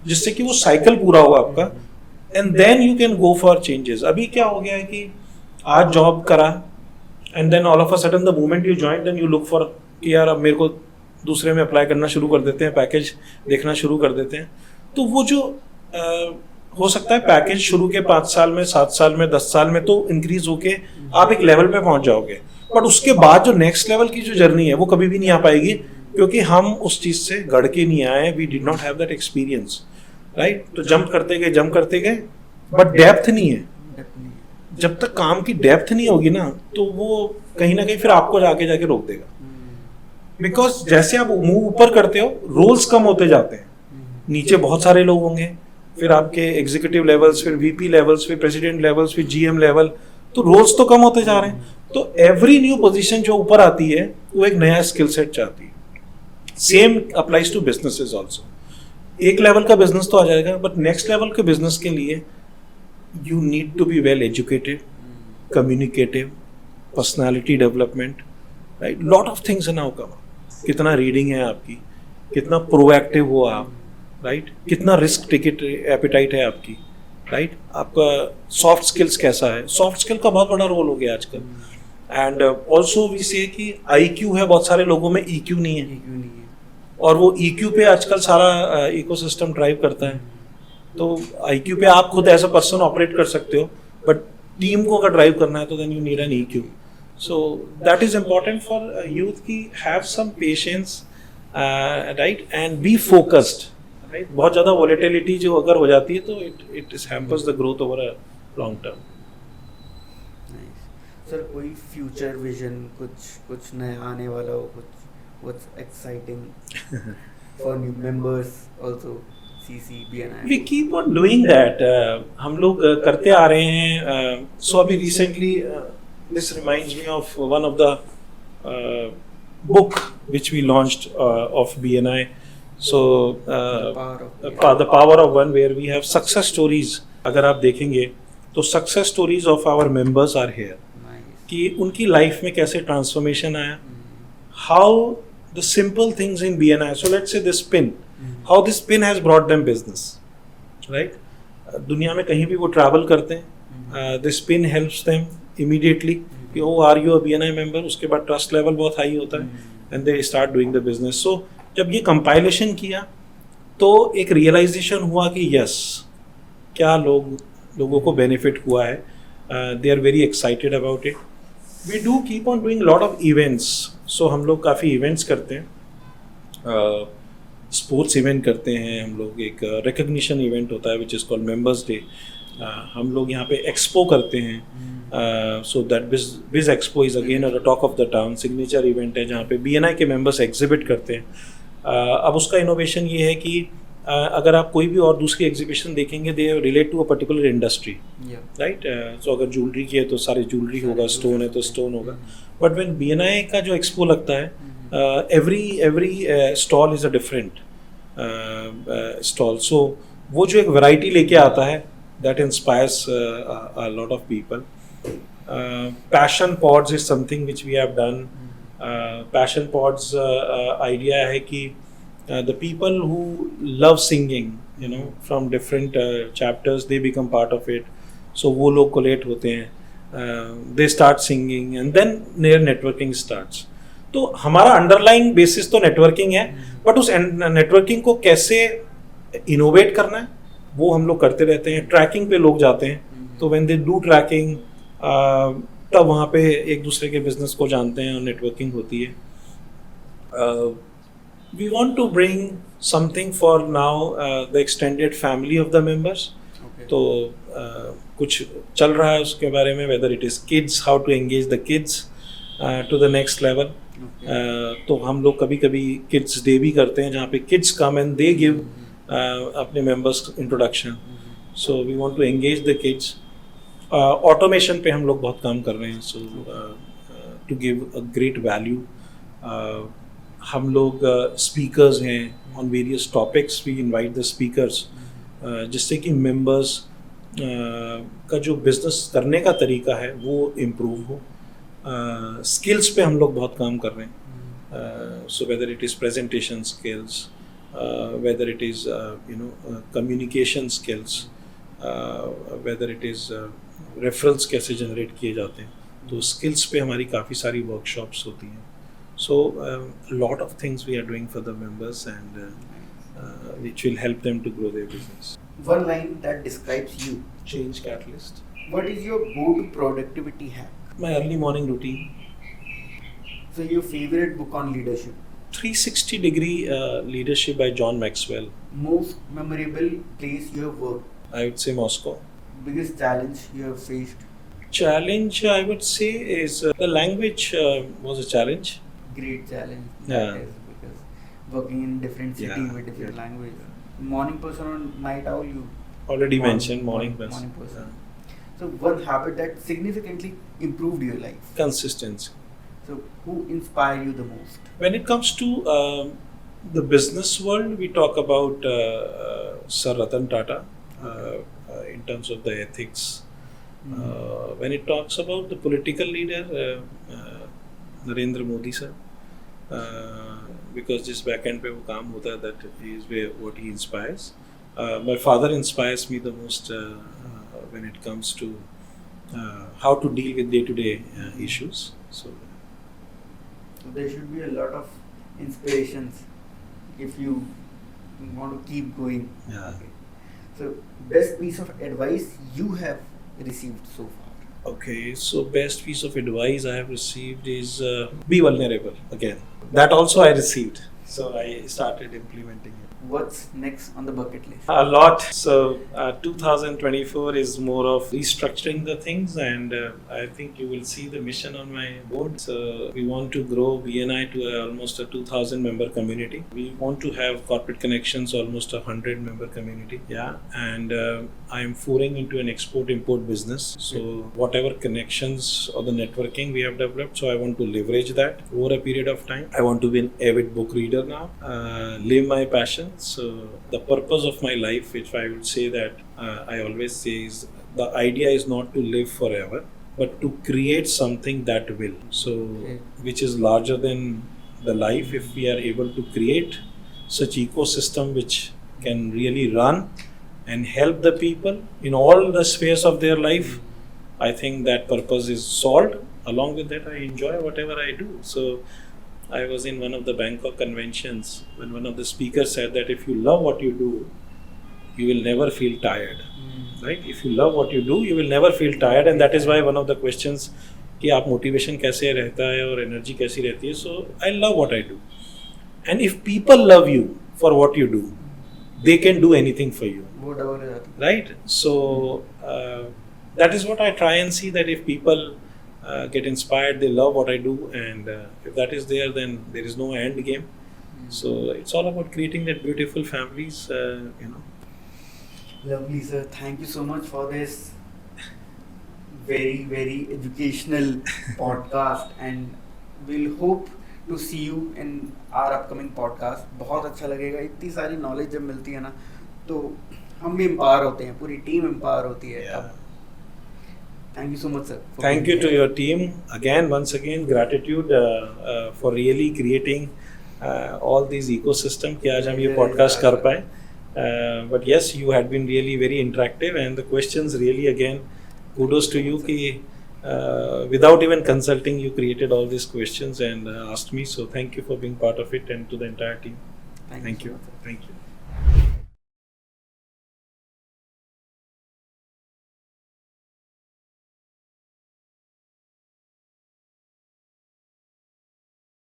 S2: जिससे कि वो साइकिल पूरा हो आपका, and then you can go for changes. अभी क्या हो गया है कि आज जॉब करा and then all of a sudden the moment you join then you look for कि यार अब मेरे को दूसरे में अप्लाई करना शुरू कर देते हैं, पैकेज देखना शुरू कर देते हैं। तो वो जो हो सकता है पैकेज शुरू के 5 साल में, 7 साल में, 10 साल में तो इंक्रीज होके आप एक लेवल पे पहुंच जाओगे, बट उसके बाद जो नेक्स्ट लेवल की जो जर्नी है वो कभी भी नहीं आ पाएगी, क्योंकि हम उस चीज से गढ़ के नहीं आए, we did not have that experience, right. तो जंप करते गए, बट डेप्थ नहीं है। जब तक काम की डेप्थ नहीं होगी ना, तो वो कहीं ना कहीं फिर आपको जाके रोक देगा, बिकॉज जैसे आप मूव ऊपर करते हो रोल्स कम होते जाते हैं, नीचे बहुत सारे लोग होंगे, फिर आपके एग्जीक्यूटिव लेवल्स, फिर वीपी लेवल्स, फिर प्रेसिडेंट लेवल्स, फिर जीएम लेवल, तो रोल्स तो कम होते जा रहे हैं। तो एवरी न्यू पोजीशन जो ऊपर आती है वो एक नया स्किल सेट चाहती है। Same applies to businesses also. एक लेवल का बिजनेस तो आ जाएगा, बट नेक्स्ट लेवल के बिजनेस के लिए you need to be well educated, communicative, personality development, right? Lot of things are now cover. कितना रीडिंग है आपकी, कितना प्रोएक्टिव हो आप, राइट, कितना रिस्क टिकट एपिटाइट है आपकी, राइट, आपका सॉफ्ट स्किल्स कैसा है। सॉफ्ट स्किल का बहुत बड़ा रोल हो गया आजकल। एंड ऑल्सो वी से कि IQ है बहुत सारे लोगों में, EQ नहीं है, और वो EQ पे आजकल सारा इकोसिस्टम ड्राइव करता है। तो IQ पे आप खुद एज अ पर्सन ऑपरेट कर सकते हो, बट टीम को अगर ड्राइव करना है तो then you need an EQ। So that is important for youth की have some patience, right, and be focused, right. बहुत ज़्यादा वॉलेटिलिटी जो अगर हो जाती है तो it is hampers the growth over a long term.
S3: Sir कोई फ्यूचर विजन, कुछ नया आने वाला हो, कुछ exciting for new members also CC BNI?
S2: We keep on doing that. हम लोग करते आ रहे हैं। So अभी recently this reminds me of one of the book which we launched of BNI. So the power of one, where we have success stories. अगर आप देखेंगे तो success stories of our members are here. कि उनकी life में कैसे transformation आया, how the simple things in BNI. So let's say this pin. How this pin has brought them business, right? दुनिया में कहीं भी वो ट्रैवल करते हैं, this pin helps them immediately कि oh are you a BNI member, उसके बाद ट्रस्ट लेवल बहुत हाई होता है, and they start doing the business. So जब ये कंपाइलेशन किया तो एक रियलाइजेशन हुआ कि यस, क्या लोगों को बेनिफिट हुआ है, they are very excited about it. We do keep on doing lot of events. So हम लोग काफ़ी इवेंट्स करते हैं, स्पोर्ट्स इवेंट करते हैं हम लोग, एक रिकग्निशन इवेंट होता है which is called members day. हम लोग यहाँ पे एक्सपो करते हैं, सो दैट बिज expo is again at the talk of the town, signature event है जहाँ पे BNI के मेंबर्स एग्जिबिट करते हैं। अब उसका इनोवेशन ये है कि अगर आप कोई भी और दूसरी एग्जीबिशन देखेंगे, they relate to a particular industry, right. So अगर ज्वेलरी की है तो सारी ज्वेलरी होगा, स्टोन है तो स्टोन होगा, बट व्हेन BNI का जो एक्सपो लगता है, every stall is a different stall. So वो जो एक variety लेके आता है, that inspires a lot of people. Passion pods is something which we have done. Passion pods idea है कि the people who love singing, you know, from different chapters, they become part of it. So वो लोग collate होते हैं, they start singing and then their networking starts. तो हमारा underline basis तो networking है, बट उस नेटवर्किंग को कैसे इनोवेट करना है वो हम लोग करते रहते हैं। ट्रैकिंग पे लोग जाते हैं, तो व्हेन दे डू ट्रैकिंग तब वहाँ पे एक दूसरे के बिजनेस को जानते हैं और नेटवर्किंग होती है। We want to bring something for now the extended family of the members. तो कुछ चल रहा है उसके बारे में, whether it is kids, how to engage the kids to the next level. तो हम लोग कभी कभी किड्स डे भी करते हैं जहाँ पे kids come and they give अपने members introduction. So we want to engage the kids. Automation पे हम लोग बहुत काम कर रहे हैं, so to give a great value. हम लोग स्पीकर्स हैं on various topics, we invite the speakers, जिससे कि मेंबर्स का जो बिजनेस करने का तरीका है वो इम्प्रूव हो। स्किल्स पे हम लोग बहुत काम कर रहे हैं, so whether it is presentation skills, weather it is communication skills, weather it is referrals कैसे जनरेट किए जाते हैं, तो स्किल्स पे हमारी काफ़ी सारी वर्कशॉप्स होती हैं। So a lot of things we are doing for the members, and which will help them to grow their business.
S3: One line that describes you.
S2: Change catalyst.
S3: What is your go-to productivity hack?
S2: My early morning routine.
S3: So your favorite book on leadership?
S2: 360-degree leadership by John Maxwell.
S3: Most memorable place you have worked?
S2: I would say Moscow.
S3: Biggest challenge you have faced?
S2: Challenge, I would say, is the language was a challenge.
S3: Great challenge.
S2: Yeah.
S3: That is, because working in different city
S2: Yeah,
S3: with different
S2: yeah.
S3: language. Morning person or night owl? You
S2: Already mentioned morning person.
S3: Morning person. So one habit that significantly improved your life.
S2: Consistency.
S3: So who inspire you the most?
S2: When it comes to the business world, we talk about Sir Ratan Tata in terms of the ethics. When it talks about the political leader, Narendra Modi sir, because जिस backend पे वो काम होता है, that is where what he inspires. My father inspires me the most when it comes to how to deal with day-to-day issues. So
S3: there should be a lot of inspirations if you want to keep going.
S2: Yeah.
S3: Okay. So best piece of advice you have received so far?
S2: Okay, so best piece of advice I have received is be vulnerable again. That also I received. So I started implementing it.
S3: What's next on the bucket list?
S2: A lot. So 2024 is more of restructuring the things, and I think you will see the mission on my board. So we want to grow BNI to almost a 2,000 member community. We want to have corporate connections, almost a 100 member community. Yeah, and I am pouring into an export import business. So whatever connections or the networking we have developed, so I want to leverage that over a period of time. I want to be an avid book reader now. Live my passion. So the purpose of my life, if I would say that, I always say is the idea is not to live forever, but to create something that will. So which is larger than the life. If we are able to create such ecosystem which can really run and help the people in all the spheres of their life, I think that purpose is solved. Along with that, I enjoy whatever I do. So I was in one of the Bangkok conventions when one of the speakers said that if you love what you do, you will never feel tired. Right? If you love what you do, you will never feel tired, and that is why one of the questions कि आप motivation कैसे रहता है और energy कैसी रहती है. So I love what I do, and if people love you for what you do, they can do anything for you. Right? So that is what I try and see, that if people get inspired, they love what I do, and if that is there, then there is no end game. So it's all about creating that beautiful families,
S3: Lovely, sir. Thank you so much for this very, very educational podcast, and we'll hope to see you in our upcoming podcast. बहुत अच्छा लगेगा, इतनी सारी knowledge जब मिलती है ना, तो हम भी empower होते हैं, पूरी team empower होती है.
S2: Yeah.
S3: Thank you so much, sir.
S2: Thank you to your team. Again, once again, gratitude for really creating all these ecosystem कि आज हम ये podcast कर पाए. But yes, you had been really very interactive, and the questions really, again, kudos to you कि without even consulting, you created all these questions and asked me. So thank you for being part of it, and to the entire team.
S3: Thank you.
S2: Thank you.